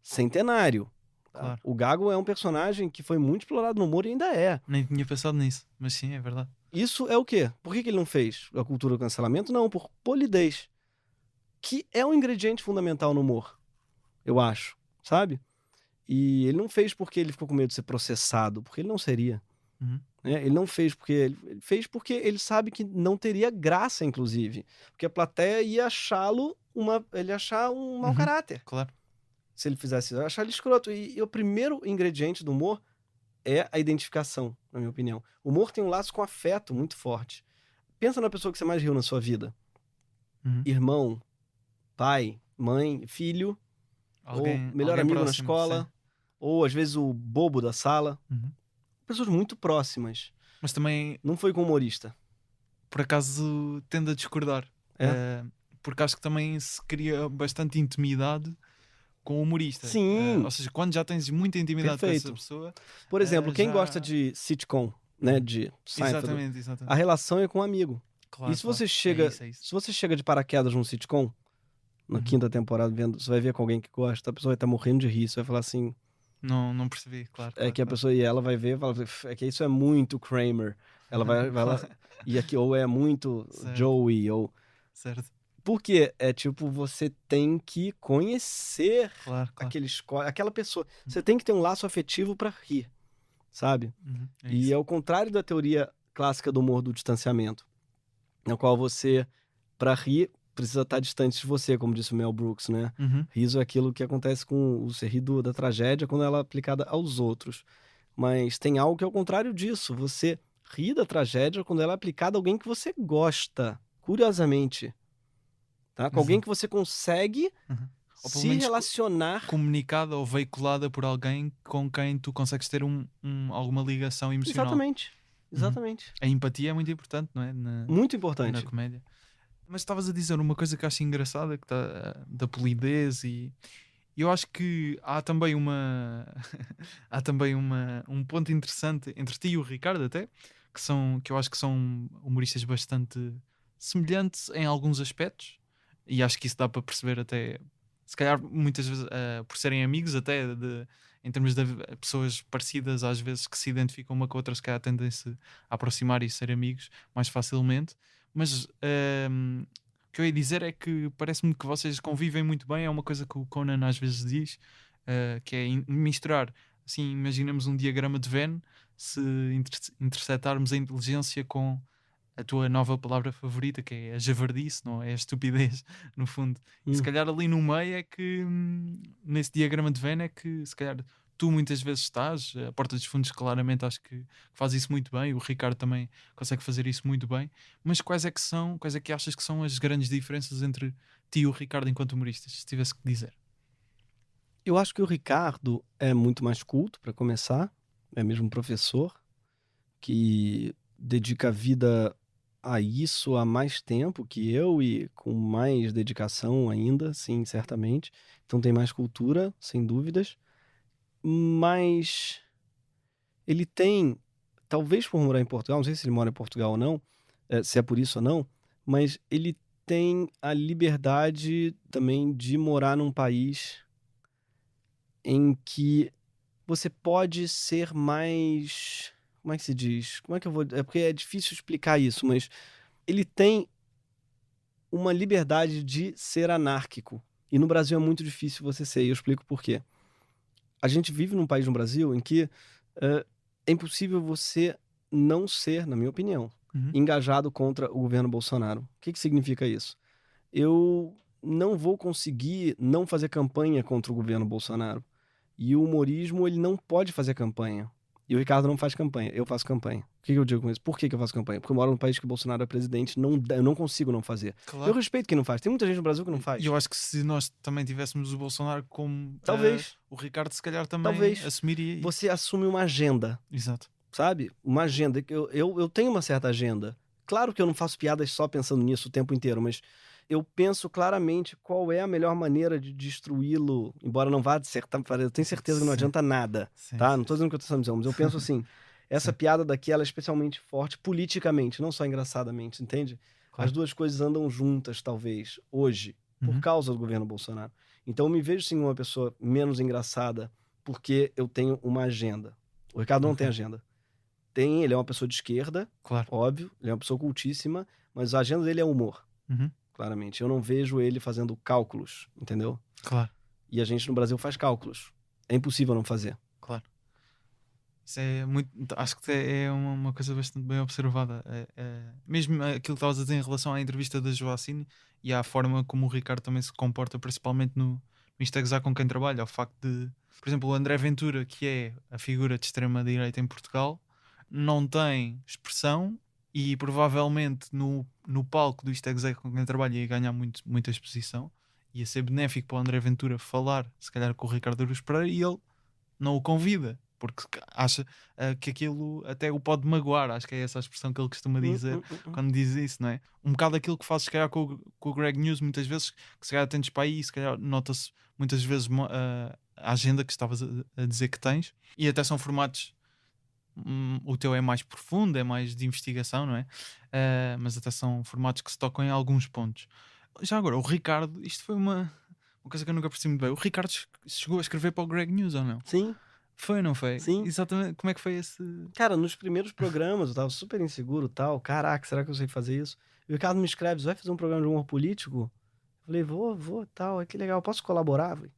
centenário. Tá? Claro. O Gago é um personagem que foi muito explorado no humor e ainda é. Nem tinha pensado nisso, mas sim, é verdade. Isso é o quê? Por que ele não fez a cultura do cancelamento? Não, por polidez. Que é um ingrediente fundamental no humor, eu acho, sabe? E ele não fez porque ele ficou com medo de ser processado, porque ele não seria. Uhum. Né? Ele não fez porque... Ele fez porque ele sabe que não teria graça, inclusive. Porque a plateia ia achá-lo ele ia achar um mau Uhum. caráter. Claro. Se ele fizesse isso, eu ia achar ele escroto. E o primeiro ingrediente do humor é a identificação, na minha opinião. O humor tem um laço com afeto muito forte. Pensa na pessoa que você mais riu na sua vida. Uhum. Irmão, pai, mãe, filho, ou melhor amigo na próximo, escola, sim. ou às vezes o bobo da sala. Uhum. Pessoas muito próximas. Mas também, Não foi com humorista. por acaso, tendo a discordar. Porque acho que também se cria bastante intimidade com o humorista. Sim. Ou seja, quando já tens muita intimidade Perfeito. com essa pessoa... Por exemplo, quem já- gosta de sitcom, né, de Seinfeld, Exatamente. a relação é com um amigo. Claro, E se claro. você chega, É isso. se você chega de paraquedas num sitcom, na Uhum. quinta temporada, você vai ver com alguém que gosta, a pessoa vai estar morrendo de rir, você vai falar assim, Não percebi, claro. é que a pessoa, e ela vai ver e fala, é que isso é muito Kramer. Ela vai lá, e aqui, ou é muito Certo. Joey, ou... Certo, Porque é tipo, você tem que conhecer claro. aquela pessoa. Você tem que ter um laço afetivo pra rir, sabe? Uhum. É E isso. é o contrário da teoria clássica do humor do distanciamento, na qual você, pra rir, precisa estar distante de você, como disse o Mel Brooks, né? Uhum. Riso é aquilo que acontece com você rir da tragédia quando ela é aplicada aos outros. Mas tem algo que é o contrário disso. Você ri da tragédia quando ela é aplicada a alguém que você gosta, curiosamente. Tá? Com alguém Exato. que você consegue Ou pelo se menos relacionar. comunicada ou veiculada por alguém com quem tu consegues ter alguma ligação emocional. Exatamente. A empatia é muito importante, não é? Muito Na importante. comédia. Mas estavas a dizer uma coisa que eu acho engraçada, que da polidez, e eu acho que há também um ponto interessante entre ti e o Ricardo até, que eu acho que são humoristas bastante semelhantes em alguns aspectos, e acho que isso dá para perceber até, se calhar muitas vezes por serem amigos até, em termos de pessoas parecidas às vezes que se identificam uma com a outra, se calhar tendem-se a aproximar e ser amigos mais facilmente. Mas o que eu ia dizer é que parece-me que vocês convivem muito bem. É uma coisa que o Conan às vezes diz, que é misturar, assim, imaginemos um diagrama de Venn, se intersetarmos a inteligência com a tua nova palavra favorita, que é a javardice, não é? A estupidez, no fundo. E se calhar ali no meio é que, nesse diagrama de Venn, é que se calhar tu muitas vezes estás. A Porta dos Fundos claramente acho que faz isso muito bem, o Ricardo também consegue fazer isso muito bem, mas quais é que achas que são as grandes diferenças entre ti e o Ricardo enquanto humoristas, se tivesse que dizer? Eu acho que o Ricardo é muito mais culto, para começar, é mesmo professor, que dedica a vida a isso há mais tempo que eu e com mais dedicação ainda, sim, certamente. Então tem mais cultura, sem dúvidas, mas ele tem, talvez por morar em Portugal, não sei se ele mora em Portugal ou não, se é por isso ou não, mas ele tem a liberdade também de morar num país em que você pode ser mais. Como é que se diz? Como é que eu vou. É porque é difícil explicar isso, mas ele tem uma liberdade de ser anárquico. E no Brasil é muito difícil você ser, e eu explico por quê. A gente vive num país no Brasil em que é impossível você não ser, na minha opinião, engajado contra o governo Bolsonaro. O que significa isso? Eu não vou conseguir não fazer campanha contra o governo Bolsonaro. E o humorismo, ele não pode fazer campanha. E o Ricardo não faz campanha, eu faço campanha. O que eu digo com isso? Por que eu faço campanha? Porque eu moro num país que o Bolsonaro é presidente, eu não consigo não fazer. Claro. Eu respeito quem não faz. Tem muita gente no Brasil que não faz. E eu acho que se nós também tivéssemos o Bolsonaro como Talvez. O Ricardo se calhar também Talvez. assumiria. Você assume uma agenda. Exato. Sabe? Uma agenda. Eu tenho uma certa agenda. Claro que eu não faço piadas só pensando nisso o tempo inteiro, mas eu penso claramente qual é a melhor maneira de destruí-lo, embora não vá acertar, eu tenho certeza que não adianta nada, tá? Não tô dizendo o que eu tô dizendo, mas eu penso assim, essa piada daqui, ela é especialmente forte politicamente, não só engraçadamente, entende? Claro. As duas coisas andam juntas, talvez, hoje, por causa do governo Bolsonaro. Então eu me vejo, sim, uma pessoa menos engraçada porque eu tenho uma agenda. O Ricardo não tem agenda. Ele é uma pessoa de esquerda, Claro. óbvio, ele é uma pessoa cultíssima, mas a agenda dele é humor. Claramente. Eu não vejo ele fazendo cálculos, entendeu? Claro. E a gente no Brasil faz cálculos. É impossível não fazer. Claro. Isso é muito. Acho que é uma coisa bastante bem observada. Mesmo aquilo que estavas a dizer em relação à entrevista da Joacine e à forma como o Ricardo também se comporta, principalmente no Instagram com quem trabalha. O facto de, por exemplo, o André Ventura, que é a figura de extrema-direita em Portugal, não tem expressão. E provavelmente no palco do Instagram com quem trabalha ia ganhar muita exposição, ia ser benéfico para o André Ventura falar, se calhar, com o Ricardo Araújo Pereira, e ele não o convida, porque acha que aquilo até o pode magoar. Acho que é essa a expressão que ele costuma dizer quando diz isso, não é? Um bocado aquilo que fazes, se calhar, com o Greg News, muitas vezes, que se calhar tens para aí, se calhar nota-se muitas vezes a agenda que estavas a dizer que tens, e até são formatos. O teu é mais profundo, é mais de investigação, não é? Mas até são formatos que se tocam em alguns pontos. Já agora, o Ricardo, isto foi uma coisa que eu nunca percebi muito bem. O Ricardo chegou a escrever para o Greg News ou não? Sim. Foi ou não foi? Sim. Exatamente. Como é que foi esse... Cara, nos primeiros programas eu tava super inseguro e tal. Caraca, será que eu sei fazer isso? E o Ricardo me escreve, vai fazer um programa de humor político? Eu falei, vou, tal, que legal, posso colaborar? Eu falei,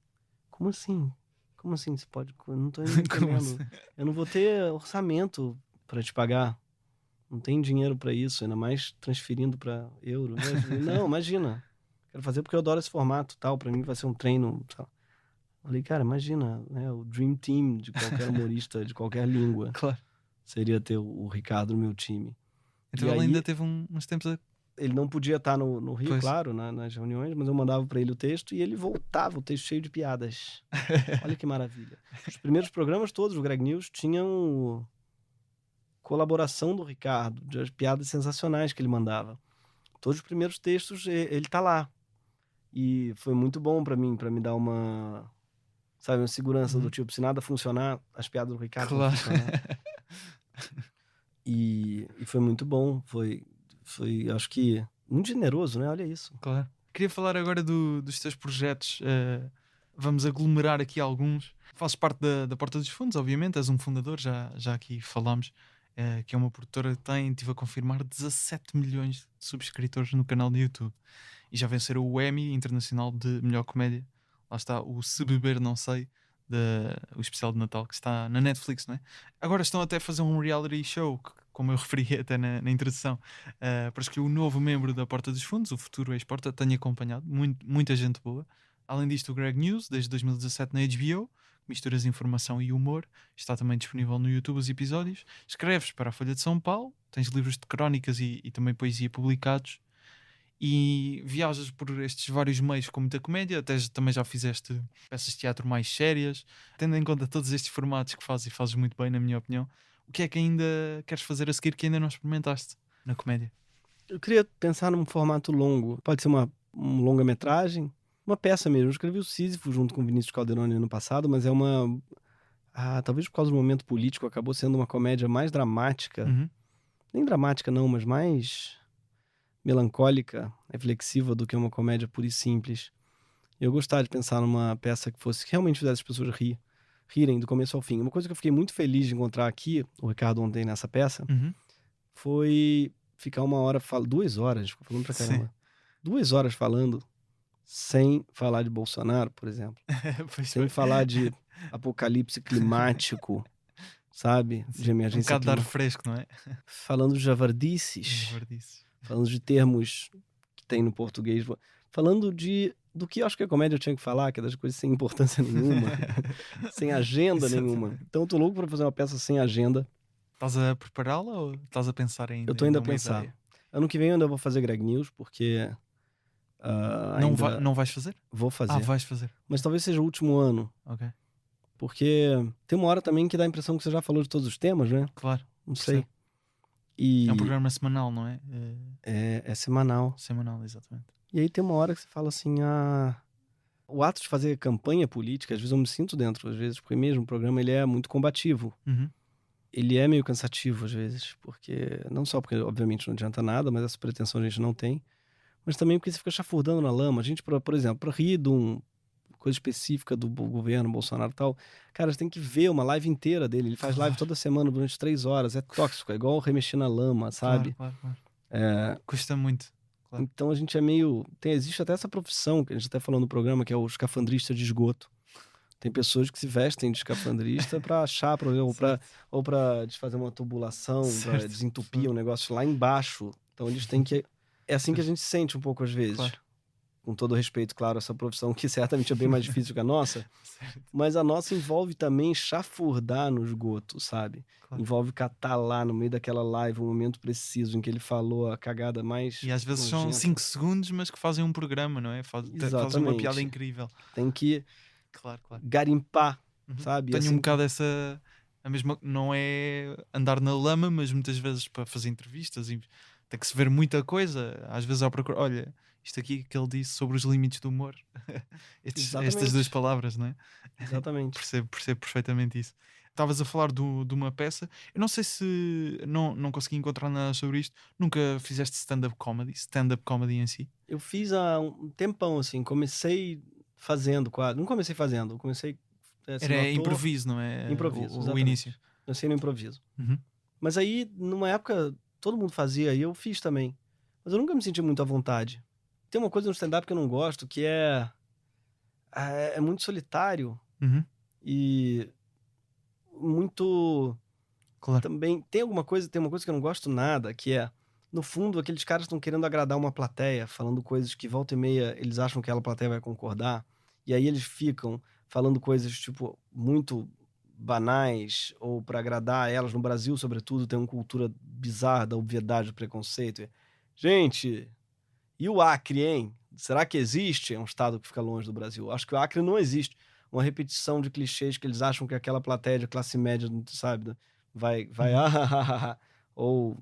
como assim? Como assim você pode? Eu não tô entendendo. Assim? Eu não vou ter orçamento para te pagar. Não tem dinheiro para isso, ainda mais transferindo para euro. Não, imagina. Quero fazer porque eu adoro esse formato, tal. Para mim vai ser um treino, tal. Falei, cara, imagina, né? O dream team de qualquer humorista de qualquer língua. Claro. Seria ter o Ricardo no meu time. Então E ele aí, ainda teve uns tempos a... Ele não podia estar no Rio, Pois. claro, nas reuniões, mas eu mandava para ele o texto e ele voltava, o texto cheio de piadas. Olha que maravilha. Os primeiros programas todos do Greg News tinham colaboração do Ricardo, de piadas sensacionais que ele mandava. Todos os primeiros textos, ele tá lá. E foi muito bom para mim, para me dar uma segurança do tipo, se nada funcionar, as piadas do Ricardo vão funcionar. E foi muito bom, foi, acho que, muito generoso, né? Olha isso. Claro. Queria falar agora dos teus projetos. Vamos aglomerar aqui alguns. Fazes parte da Porta dos Fundos, obviamente, és um fundador, já aqui falámos, que é uma produtora que tive a confirmar 17 milhões de subscritores no canal de YouTube. E já venceram o Emmy Internacional de Melhor Comédia. Lá está o Se Beber Não Sei, o especial de Natal, que está na Netflix, não é? Agora estão até a fazer um reality show, que, como eu referi até na introdução, para escolher o novo membro da Porta dos Fundos, o futuro ex-Porta. Tenho acompanhado, muita gente boa. Além disto, o Greg News, desde 2017 na HBO, misturas informação e humor. Está também disponível no YouTube os episódios. Escreves para a Folha de São Paulo, tens livros de crónicas e também poesia publicados. E viajas por estes vários meios com muita comédia, até também já fizeste peças de teatro mais sérias. Tendo em conta todos estes formatos que fazes e fazes muito bem, na minha opinião, o que é que ainda queres fazer a seguir que ainda não experimentaste na comédia? Eu queria pensar num formato longo. Pode ser um longa-metragem, uma peça mesmo. Eu escrevi o Sísifo junto com o Vinícius Calderoni ano passado, mas é uma... talvez por causa do momento político, acabou sendo uma comédia mais dramática. Uhum. Nem dramática não, mas mais melancólica, reflexiva do que uma comédia pura e simples. Eu gostaria de pensar numa peça que realmente fizesse as pessoas rirem do começo ao fim. Uma coisa que eu fiquei muito feliz de encontrar aqui, o Ricardo ontem nessa peça, Uhum. foi ficar 2 horas, ficou falando pra caramba. Sim. 2 horas falando sem falar de Bolsonaro, por exemplo. Pois Sem foi. falar de apocalipse climático, sabe? De Um emergência bocado de ar climática. fresco, não é? Falando de javardices, Verdice. falando de termos que tem no português, falando do que eu acho que a comédia tinha que falar, que é das coisas sem importância nenhuma, sem agenda nenhuma. Então eu tô louco pra fazer uma peça sem agenda. Estás a prepará-la ou estás a pensar ainda? Eu tô ainda a numa pensar. ideia? Ano que vem eu ainda vou fazer Greg News, porque Não vais fazer? vou fazer. Vais fazer. Mas talvez seja o último ano, Ok, porque tem uma hora também que dá a impressão que você já falou de todos os temas, né? claro. Não sei. Percebo. E É um programa semanal, não é? é semanal. Semanal, exatamente. E aí tem uma hora que você fala assim, o ato de fazer campanha política, às vezes eu me sinto dentro, às vezes, porque mesmo o programa ele é muito combativo. Uhum. Ele é meio cansativo às vezes, porque não só porque obviamente não adianta nada, mas essa pretensão a gente não tem, mas também porque você fica chafurdando na lama. A gente, por exemplo, para rir de uma coisa específica do governo Bolsonaro e tal, cara, você tem que ver uma live inteira dele. Ele faz live toda semana durante 3 horas, é tóxico, é igual remexer na lama, sabe? Claro. É, Custa muito. Claro. então a gente é meio... existe até essa profissão que a gente até falou no programa, que é o escafandrista de esgoto. Tem pessoas que se vestem de escafandrista para achar problema, ou para desfazer uma tubulação, para Certo. desentupir um negócio lá embaixo. Então eles têm que... É assim que a gente se sente um pouco às vezes. Claro. Com todo respeito, claro, essa profissão que certamente é bem mais difícil que a nossa, Certo. mas a nossa envolve também chafurdar no esgoto, sabe? Claro. Envolve catar lá no meio daquela live o momento preciso em que ele falou a cagada mais E às vezes são nojenta. 5 segundos, mas que fazem um programa, não é? Fazem uma Exatamente. piada incrível. Tem que Claro. garimpar, Uhum. sabe? Tenho Assim, um bocado essa... A mesma, não é andar na lama, mas muitas vezes para fazer entrevistas e tem que se ver muita coisa. Às vezes ao procurar, olha, isto aqui que ele disse sobre os limites do humor. Estas Exatamente. 2 palavras, não é? Exatamente. Percebo perfeitamente isso. Estavas a falar de uma peça. Eu não sei se... Não consegui encontrar nada sobre isto. Nunca fizeste stand-up comedy em si? Eu fiz há um tempão, assim, comecei fazendo quase. Não comecei fazendo, comecei sendo Era ator. improviso, não é? Improviso, O exatamente. início. Eu sei no improviso. Uhum. Mas aí, numa época, todo mundo fazia e eu fiz também. Mas eu nunca me senti muito à vontade. Tem uma coisa no stand-up que eu não gosto, que é muito solitário Uhum. e muito... Claro. Também tem uma coisa que eu não gosto nada, que é, no fundo, aqueles caras estão querendo agradar uma plateia, falando coisas que volta e meia eles acham que aquela plateia vai concordar, e aí eles ficam falando coisas, tipo, muito banais, ou para agradar elas. No Brasil, sobretudo, tem uma cultura bizarra da obviedade, do preconceito. Gente, e o Acre, hein? Será que existe? É um estado que fica longe do Brasil. Acho que o Acre não existe. Uma repetição de clichês que eles acham que aquela plateia de classe média, sabe, vai ou,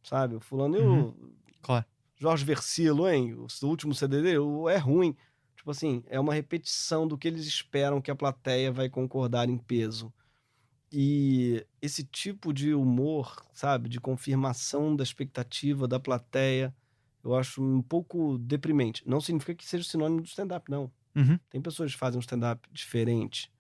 sabe, o fulano, e o Claro. Jorge Versilo, hein? O último CD dele é ruim. Tipo assim, é uma repetição do que eles esperam que a plateia vai concordar em peso. E esse tipo de humor, sabe, de confirmação da expectativa da plateia, eu acho um pouco deprimente. Não significa que seja sinônimo do stand-up, não. Uhum. Tem pessoas que fazem um stand-up diferente,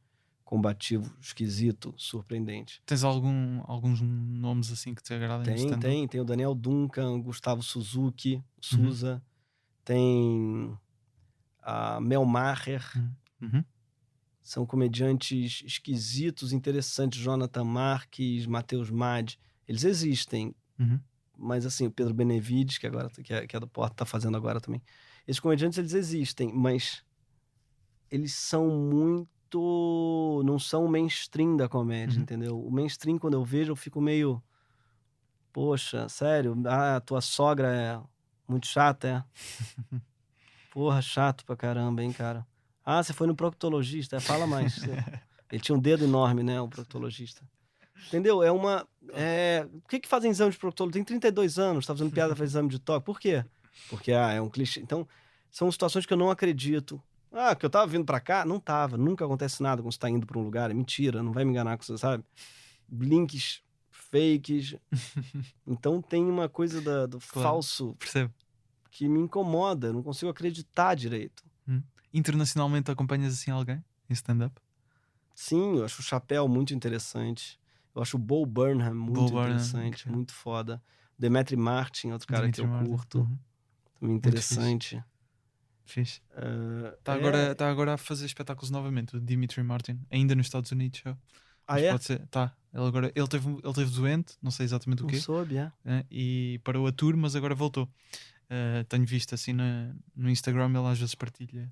combativo, esquisito, surpreendente. Tens alguns nomes assim que te agradem? no stand-up? Tem o Daniel Duncan, Gustavo Suzuki, Souza, tem a Mel Maher, Uhum. são comediantes esquisitos, interessantes, Jonathan Marques, Matheus Mad, eles existem, Uhum. mas assim, o Pedro Benevides, que agora que é do Porta, tá fazendo agora também. Esses comediantes, eles existem, mas eles são muito muito... Não são o mainstream da comédia, entendeu? O mainstream, quando eu vejo, eu fico meio... Poxa, sério? Ah, tua sogra é muito chata, é? Porra, chato pra caramba, hein, cara? Ah, você foi no proctologista? Fala mais. Ele tinha um dedo enorme, né, o proctologista. Entendeu? É uma... Por que fazem exame de proctologia? Tem 32 anos, tá fazendo piada, faz exame de toque. Por quê? Porque, é um clichê. Então, são situações que eu não acredito. Ah, que eu tava vindo pra cá? Não tava. Nunca acontece nada quando você tá indo pra um lugar. É mentira, não vai me enganar com você, sabe? Links fakes. Então, tem uma coisa do falso Percebo. que me incomoda. Eu não consigo acreditar direito. Internacionalmente acompanhas assim alguém em stand-up? Sim, eu acho o Chapéu muito interessante. Eu acho o Bo Burnham muito Burnham, interessante, incrível. muito foda. Demetri Martin, outro cara Dimitri que eu Martin. curto. Uhum. Também interessante. Fixe. Está É... agora a fazer espetáculos novamente, o Dimitri Martin, ainda nos Estados Unidos. Mas é? pode ser, tá. Ele teve doente, não sei exatamente o Não quê, soube, é? e parou a tour, mas agora voltou. Tenho visto assim no Instagram, ele às vezes partilha.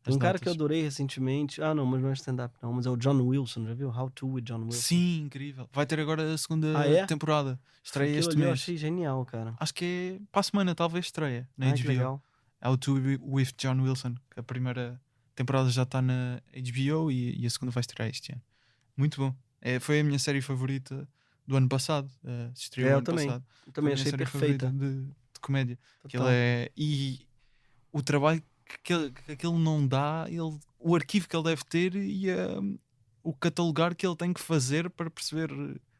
Tem um cara datas. que eu adorei recentemente. Ah, não, mas não é stand-up, não. Mas é o John Wilson, já viu? How to with John Wilson. Sim, incrível. Vai ter agora a segunda é? temporada. Estreia Aquilo este ali eu mês. achei genial, cara. Acho que é para a semana, talvez estreia na Ai, que HBO. legal. How to with John Wilson. Que a primeira temporada já está na HBO e a segunda vai estrear este ano. Muito bom. Foi a minha série favorita do ano passado. Estreou Eu ano também. passado. Eu também Foi a achei minha série favorita perfeita. de comédia. Que Total. e o trabalho que ele não dá, o arquivo que ele deve ter e o catalogar que ele tem que fazer para perceber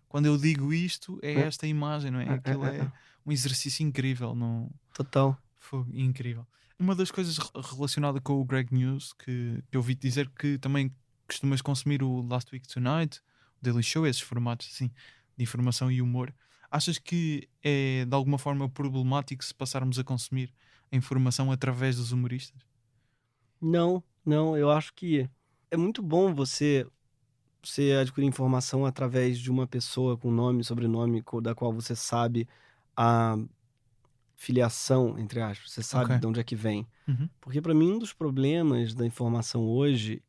quando eu digo isto, é esta imagem, não é? Aquilo é um exercício incrível. Não... Total. Foi incrível. Uma das coisas relacionada com o Greg News que eu ouvi dizer que também costumas consumir o Last Week Tonight, o Daily Show, esses formatos assim de informação e humor. Achas que é de alguma forma problemático se passarmos a consumir a informação através dos humoristas? Não, eu acho que é muito bom você adquirir informação através de uma pessoa com nome e sobrenome da qual você sabe a filiação, entre aspas, você sabe Ok. de onde é que vem. Uhum. Porque para mim um dos problemas da informação hoje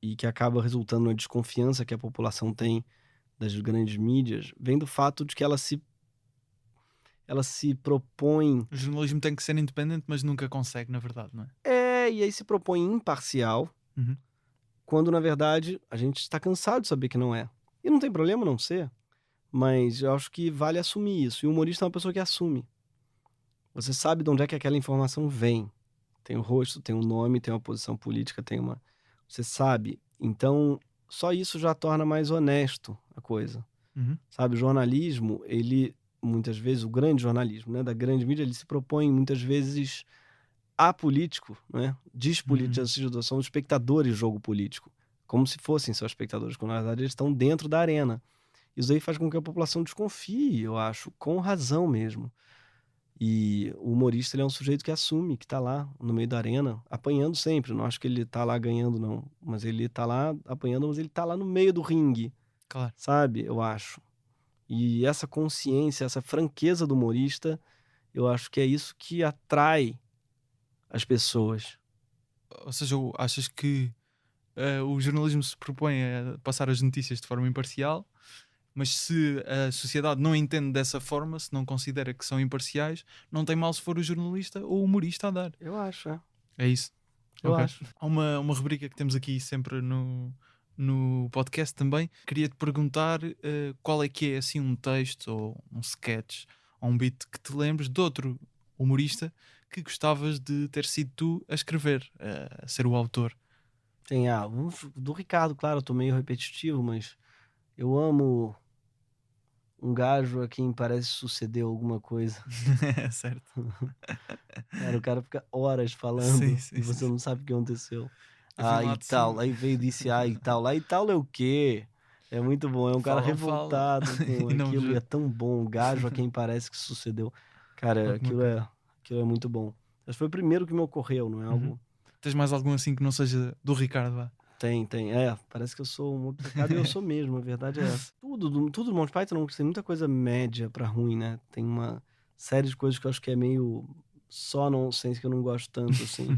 e que acaba resultando na desconfiança que a população tem das grandes mídias, vem do fato de que ela se propõe... O jornalismo tem que ser independente, mas nunca consegue, na verdade, não é? E aí se propõe imparcial, Uhum. quando na verdade a gente está cansado de saber que não é. E não tem problema não ser, mas eu acho que vale assumir isso. E o humorista é uma pessoa que assume. Você sabe de onde é que aquela informação vem. Tem o rosto, tem um nome, tem uma posição política, tem uma... Você sabe. Então, só isso já torna mais honesto a coisa. Uhum. Sabe, o jornalismo, ele, muitas vezes, o grande jornalismo, né, da grande mídia, ele se propõe, muitas vezes, apolítico, né? Despolitização, são espectadores do jogo político. Como se fossem só espectadores, quando, na verdade, eles estão dentro da arena. Isso aí faz com que a população desconfie, eu acho, com razão mesmo. E o humorista, ele é um sujeito que assume, que tá lá no meio da arena, apanhando sempre. Não acho que ele tá lá ganhando, não. Mas ele tá lá apanhando, mas ele tá lá no meio do ringue. Claro. Sabe? Eu acho. E essa consciência, essa franqueza do humorista, eu acho que é isso que atrai as pessoas. Ou seja, achas que o jornalismo se propõe a passar as notícias de forma imparcial, mas se a sociedade não entende dessa forma, se não considera que são imparciais, não tem mal se for o jornalista ou o humorista a dar. Eu acho, é. É isso. Eu Ok. acho. Há uma rubrica que temos aqui sempre no podcast também. Queria-te perguntar qual é que é assim um texto ou um sketch ou um beat que te lembres de outro humorista que gostavas de ter sido tu a escrever, a ser o autor. Tem do Ricardo, claro, eu tô meio repetitivo, mas eu amo um gajo a quem parece suceder alguma coisa. Certo. Cara, o cara fica horas falando Sim, e você não sabe o que aconteceu. Eu vi lá E de tal, cima. aí veio disse e tal. Lá e tal é o quê? É muito bom, é um cara Falam, revoltado com e não aquilo e vê. é tão bom. O gajo a quem parece que sucedeu. Cara, aquilo é muito bom. Mas foi o primeiro que me ocorreu, não é algo... Tens mais algum assim que não seja do Ricardo? Vá? Tem. Parece que eu sou um obcecado e eu sou mesmo, a verdade é essa. Tudo do Monty Python tem muita coisa média pra ruim, né? Tem uma série de coisas que eu acho que é meio só nonsense, que eu não gosto tanto, assim.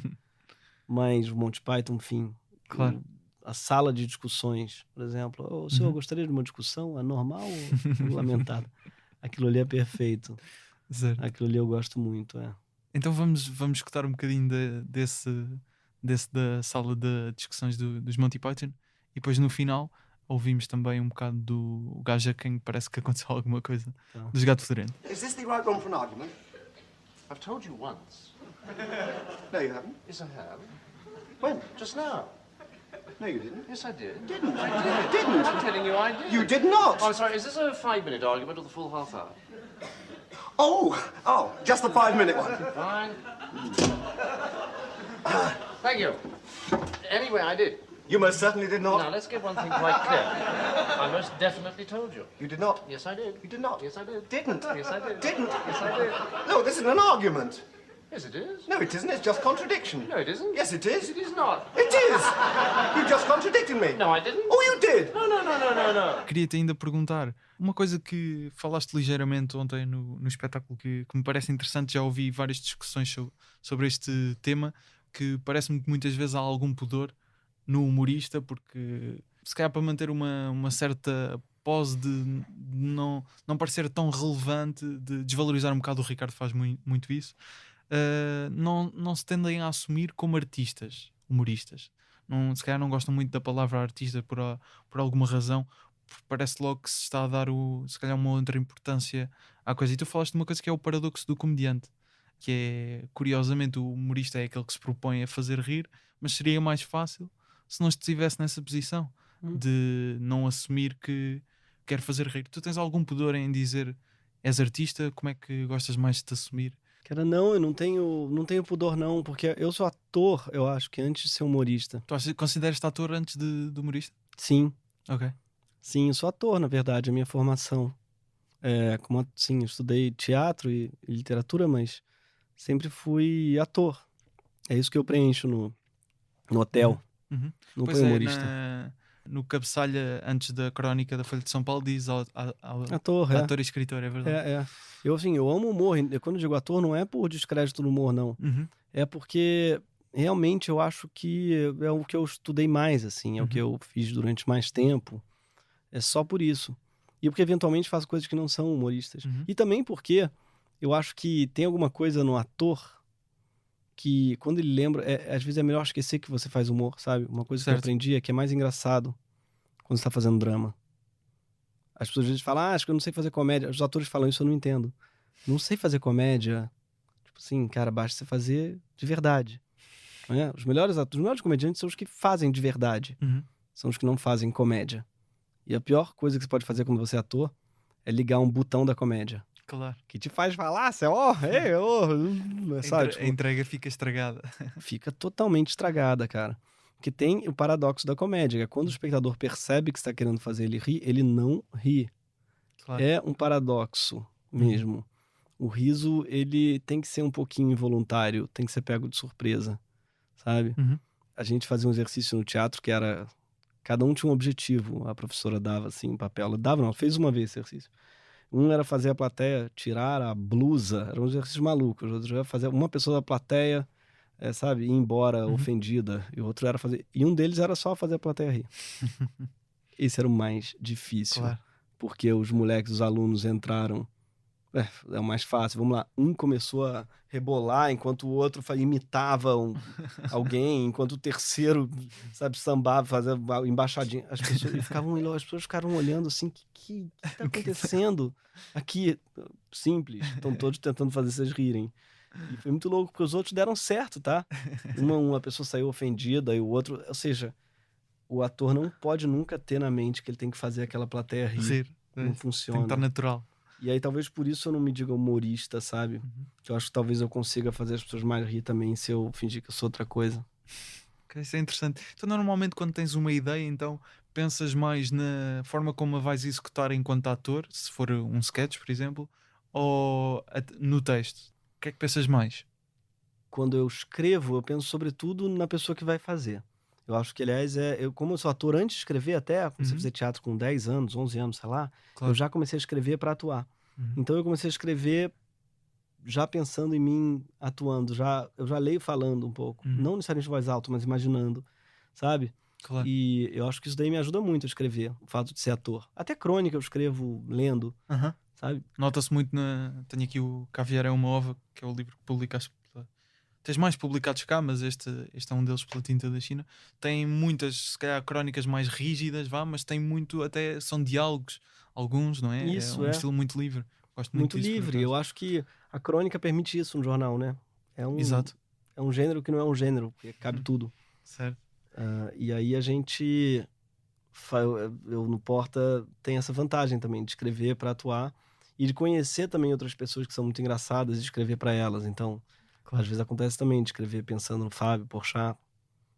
Mas o Monty Python, enfim. Claro. a sala de discussões, por exemplo. O senhor gostaria de uma discussão anormal ou regulamentada? Aquilo ali é perfeito. Certo. Aquilo ali eu gosto muito, Então vamos escutar um bocadinho desse da sala de discussões dos Monty Python, e depois no final ouvimos também um bocado do gajo a quem parece que aconteceu alguma coisa, Então. dos Gato Fedorento. Is this the right room for an argument? I've told you once. No, you haven't. Yes, I have. When? Just now. No, you didn't. Yes, I did. Didn't. I did. Didn't. I'm telling you, I did. You did not. Oh, I'm sorry. Is this a 5-minute argument or the full half hour? Oh, just the 5-minute one. Fine. Thank you. Anyway, I did. You most certainly did Now, not. let's get one thing quite clear. I most definitely told you. You did not. Yes, I did. You did not. Yes, I did. Didn't. Yes, I did. Didn't. Yes, I did. No, this isn't an argument. Yes, it is. No, it isn't. It's just contradiction. No, it isn't. Yes, it is. It is not. It is. You just contradicted me. No, I didn't. Oh, you did. No. Queria-te ainda perguntar uma coisa que falaste ligeiramente ontem no espetáculo que me parece interessante. Já ouvi várias discussões sobre este tema, que parece-me que muitas vezes há algum pudor no humorista, porque se calhar para manter uma certa pose de não parecer tão relevante, de desvalorizar um bocado. O Ricardo faz muito isso. Não se tendem a assumir como artistas, humoristas. Se calhar não gostam muito da palavra artista por alguma razão. Parece logo que se está a dar se calhar uma outra importância à coisa. E tu falaste de uma coisa que é o paradoxo do comediante, que é, curiosamente, o humorista é aquele que se propõe a fazer rir, mas seria mais fácil se não estivesse nessa posição de não assumir que quer fazer rir. Tu tens algum pudor em dizer és artista? Como é que gostas mais de te assumir? Cara, não, eu não tenho pudor não, porque eu sou ator, eu acho, que antes de ser humorista. Tu consideras-te ator antes de humorista? Sim, Ok. sim, eu sou ator, na verdade, a minha formação. Sim, eu estudei teatro e literatura, mas sempre fui ator. É isso que eu preencho no hotel, no Pois humorista. No cabeçalha, antes da crónica da Folha de São Paulo, diz Ator, ator e escritor, é verdade. Eu amo humor. Quando eu digo ator, não é por descrédito do humor, não. É porque realmente eu acho que é o que eu estudei mais, assim, é o que eu fiz durante mais tempo. É só por isso. E porque eventualmente faço coisas que não são humoristas. E também porque eu acho que tem alguma coisa no ator que, quando ele lembra, às vezes é melhor esquecer que você faz humor, sabe? Uma coisa que eu aprendi é que é mais engraçado quando você tá fazendo drama. As pessoas às vezes falam, acho que eu não sei fazer comédia. Os atores falam isso, eu não entendo. Não sei fazer comédia. Tipo assim, cara, basta você fazer de verdade. Né? Os melhores comediantes são os que fazem de verdade. São os que não fazem comédia. E a pior coisa que você pode fazer quando você é ator é ligar um botão da comédia. Claro. Que te faz falar, sabe? A entrega fica estragada. Fica totalmente estragada, cara. Porque tem o paradoxo da comédia, que é quando o espectador percebe que você está querendo fazer ele rir, ele não ri. Claro. É um paradoxo mesmo. O riso, ele tem que ser um pouquinho involuntário, tem que ser pego de surpresa, sabe? A gente fazia um exercício no teatro que era... Cada um tinha um objetivo. A professora dava, assim, um papel. Ela fez uma vez esse exercício. Um era fazer a plateia tirar a blusa. Era um exercício maluco. O outro era fazer uma pessoa da plateia, ir embora ofendida. E o outro era fazer... E um deles era só fazer a plateia rir. Esse era o mais difícil. Claro. Porque os moleques, os alunos entraram... É o mais fácil. Vamos lá. Um começou a rebolar enquanto o outro imitava alguém, enquanto o terceiro, sambava, fazia embaixadinha. As pessoas ficaram olhando assim, o que tá acontecendo? Aqui, simples. Estão todos tentando fazer vocês rirem. E foi muito louco, porque os outros deram certo, tá? Uma pessoa saiu ofendida e o outro... Ou seja, o ator não pode nunca ter na mente que ele tem que fazer aquela plateia rir. Não funciona. Tem que estar natural. E aí talvez por isso eu não me diga humorista, sabe? Que eu acho que talvez eu consiga fazer as pessoas mais rir também se eu fingir que eu sou outra coisa. Isso é interessante. Então normalmente quando tens uma ideia, então pensas mais na forma como a vais executar enquanto ator, se for um sketch, por exemplo, ou no texto? O que é que pensas mais? Quando eu escrevo, eu penso sobretudo na pessoa que vai fazer. Eu acho que, aliás, como eu sou ator, antes de escrever até, comecei a fazer teatro com 10 anos, 11 anos, sei lá, eu já comecei a escrever para atuar. Então eu comecei a escrever já pensando em mim atuando, eu já leio falando um pouco, não necessariamente em voz alta, mas imaginando, sabe? Claro. E eu acho que isso daí me ajuda muito a escrever, o fato de ser ator. Até crônica eu escrevo lendo, Aham. sabe? Nota-se muito Tenho aqui o Caviar é uma Ova, que é o livro que publicaste. Tens mais publicados cá, mas este é um deles pela Tinta da China. Tem muitas, se calhar, crónicas mais rígidas, mas tem muito, até são diálogos, alguns, não é? Isso, é um é. estilo muito livre. Gosto Muito disso, por livre. acaso. Eu acho que a crônica permite isso no jornal, né? Exato. É um gênero que não é um gênero, porque cabe tudo. Certo. E aí a gente, eu no Porta tem essa vantagem também de escrever para atuar e de conhecer também outras pessoas que são muito engraçadas e escrever para elas. Então, às vezes acontece também de escrever pensando no Fábio, Porchat.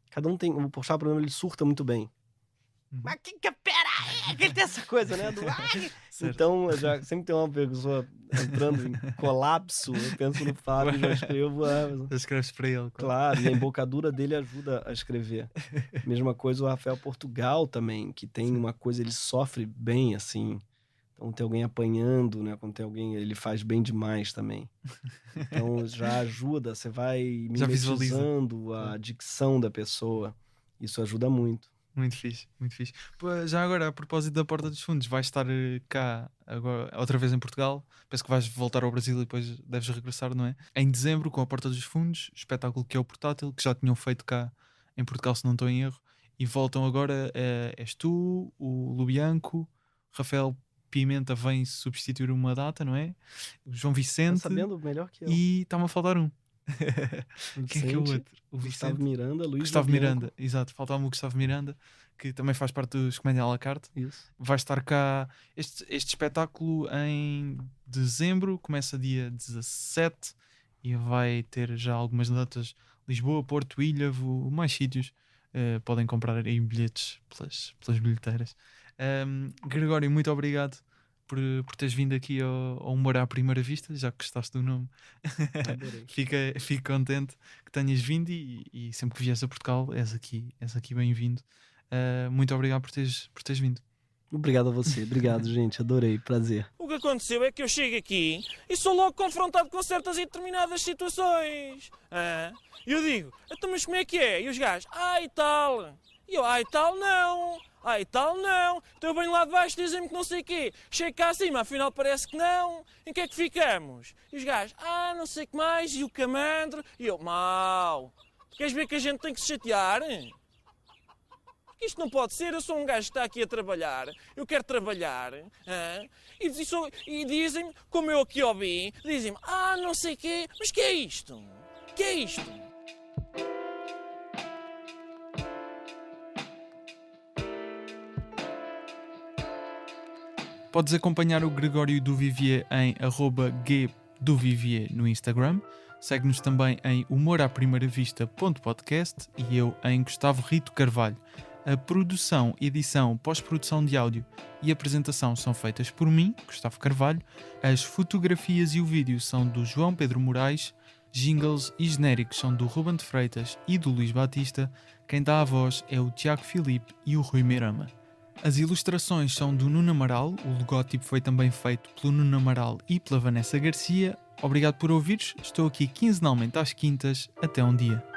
Cada um tem... O Porchat, por exemplo, ele surta muito bem. Mas pera aí, que ele tem essa coisa, né? Então, eu já sempre tem uma pessoa entrando em colapso, eu penso no Fábio e já escrevo. Tu escreves para ele. Claro, e a embocadura dele ajuda a escrever. Mesma coisa o Rafael Portugal também, que tem uma coisa, ele sofre bem, assim. Então tem alguém apanhando, né? Quando tem alguém, ele faz bem demais também. Então já ajuda, você vai Já visualiza. mimetizando a dicção da pessoa. Isso ajuda muito. Muito fixe, muito fixe. Pô, já agora, a propósito da Porta dos Fundos, vais estar cá agora, outra vez em Portugal. Penso que vais voltar ao Brasil e depois deves regressar, não é? Em dezembro, com a Porta dos Fundos, espetáculo que é o Portátil, que já tinham feito cá em Portugal, se não estou em erro. E voltam agora, és tu, o Lubianco, Rafael Pimenta vem substituir uma data, não é? O João Tá Vicente. sabendo melhor que eu. E está-me a faltar um. O Quem é que é o Vicente, outro? O Gustavo Vicente. Miranda, Luís Gustavo Lobianco. Miranda, exato, faltava-me o Gustavo Miranda, que também faz parte dos Comédia à la carte. Isso. Vai estar cá este espetáculo em dezembro, começa dia 17 e vai ter já algumas datas: Lisboa, Porto, Ilhavo, mais sítios. Podem comprar aí bilhetes pelas bilheteiras. Gregório, muito obrigado por teres vindo aqui ao Humor à Primeira Vista, já que gostaste do nome. Adorei. Fico contente que tenhas vindo e sempre que vies a Portugal és aqui bem-vindo. Muito obrigado por teres vindo. Obrigado a você. Obrigado, gente. Adorei. Prazer. O que aconteceu é que eu chego aqui e sou logo confrontado com certas e determinadas situações. E eu digo, então mas como é que é? E os gajos, e tal. E eu, e tal não. E tal não. Então eu venho lá de baixo e dizem-me que não sei o quê. Chego cá acima, afinal parece que não. Em que é que ficamos? E os gajos, não sei o que mais. E o camandro. E eu, mau. Queres ver que a gente tem que se chatear? Porque isto não pode ser, eu sou um gajo que está aqui a trabalhar, eu quero trabalhar, e dizem-me, como eu aqui ouvi, dizem-me, não sei o quê, mas que é isto? Que é isto? Podes acompanhar o Gregório Duvivier em @gduvivier no Instagram. Segue-nos também em humoraprimeira-vista.podcast e eu em Gustavo Rito Carvalho. A produção, edição, pós-produção de áudio e apresentação são feitas por mim, Gustavo Carvalho. As fotografias e o vídeo são do João Pedro Moraes. Jingles e genéricos são do Ruben de Freitas e do Luís Batista. Quem dá a voz é o Tiago Filipe e o Rui Mirama. As ilustrações são do Nuno Amaral. O logótipo foi também feito pelo Nuno Amaral e pela Vanessa Garcia. Obrigado por ouvires. Estou aqui quinzenalmente às quintas. Até um dia.